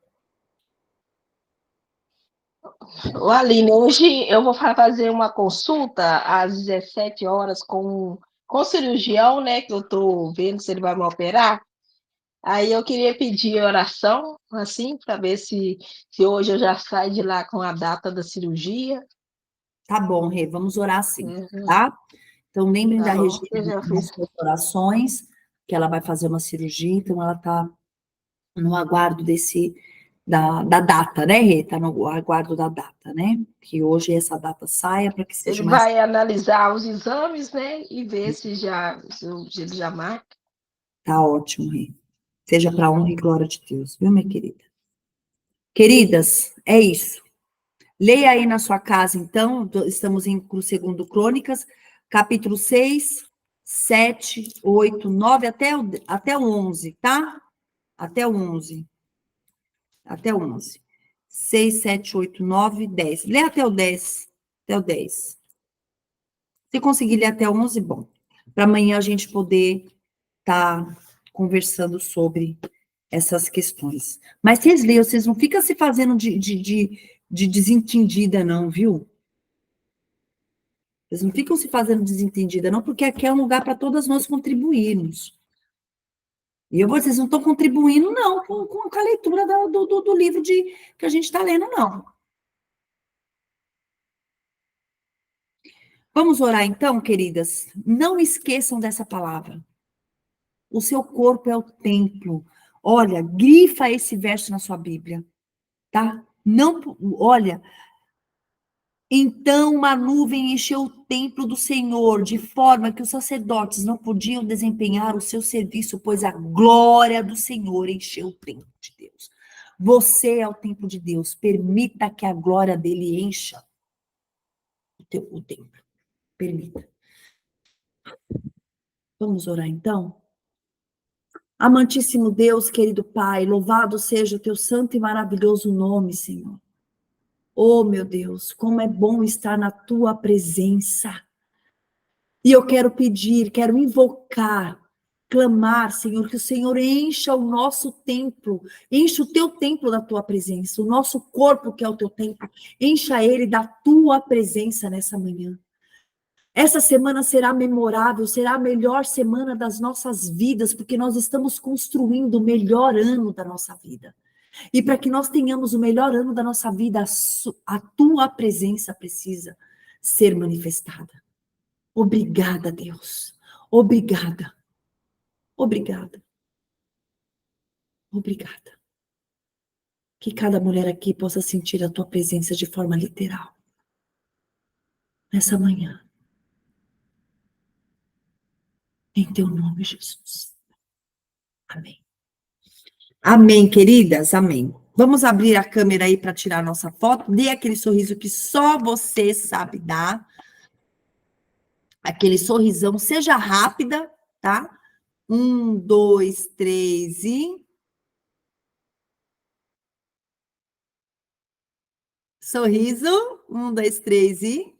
Ô, Aline, hoje eu vou fazer uma consulta às 17 horas com o cirurgião, né? Que eu estou vendo se ele vai me operar. Aí eu queria pedir oração, assim, para ver se hoje eu já saio de lá com a data da cirurgia. Tá bom, Rê, vamos orar sim, Uhum. tá? Então, lembrem Tá da bom, Regina eu já nas fiz. suas orações, que ela vai fazer uma cirurgia, então ela está no aguardo da data, né, Rê? Está no aguardo da data, né? Que hoje essa data saia para que seja Ele mais. vai analisar os exames, né? E ver se ele já marca. Tá ótimo, Rê. Seja para a honra e glória de Deus, viu, minha querida? Queridas, é isso. Leia aí na sua casa, então, estamos em segundo Crônicas, capítulo 6, 7, 8, 9, até o 11, tá? Até o 11. Até o 11. 6, 7, 8, 9, 10. Lê até o 10. Até o 10. Se conseguir ler até o 11, bom. Para amanhã a gente poder estar conversando sobre essas questões. Mas vocês leiam, vocês não ficam se fazendo de desentendida, não, viu? Vocês não ficam se fazendo desentendida, não, porque aqui é um lugar para todas nós contribuirmos. E vocês não estão contribuindo, não, com a leitura do livro que a gente está lendo, não. Vamos orar então, queridas? Não esqueçam dessa palavra. O seu corpo é o templo. Olha, grifa esse verso na sua Bíblia, tá? Não, olha, então uma nuvem encheu o templo do Senhor, de forma que os sacerdotes não podiam desempenhar o seu serviço, pois a glória do Senhor encheu o templo de Deus. Você é o templo de Deus. Permita que a glória dele encha o templo. Permita. Vamos orar então? Amantíssimo Deus, querido Pai, louvado seja o teu santo e maravilhoso nome, Senhor. Oh, meu Deus, como é bom estar na tua presença. E eu quero pedir, quero invocar, clamar, Senhor, que o Senhor encha o nosso templo, encha o teu templo da tua presença, o nosso corpo que é o teu templo, encha ele da tua presença nessa manhã. Essa semana será memorável, será a melhor semana das nossas vidas, porque nós estamos construindo o melhor ano da nossa vida. E para que nós tenhamos o melhor ano da nossa vida, a tua presença precisa ser manifestada. Obrigada, Deus. Obrigada. Obrigada. Obrigada. Que cada mulher aqui possa sentir a tua presença de forma literal. Nessa manhã. Em teu nome, Jesus. Amém. Amém, queridas. Amém. Vamos abrir a câmera aí para tirar a nossa foto. Dê aquele sorriso que só você sabe dar. Aquele sorrisão. Seja rápida, tá? 1, 2, 3 e... Sorriso. 1, 2, 3 e...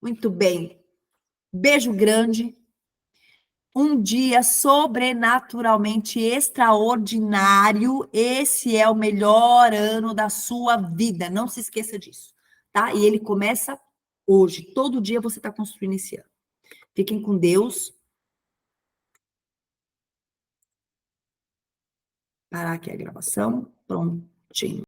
Muito bem. Beijo grande. um dia sobrenaturalmente extraordinário. Esse é o melhor ano da sua vida. Não se esqueça disso, tá? E ele começa hoje. Todo dia você está construindo esse ano. Fiquem com Deus. Parar aqui a gravação. Prontinho.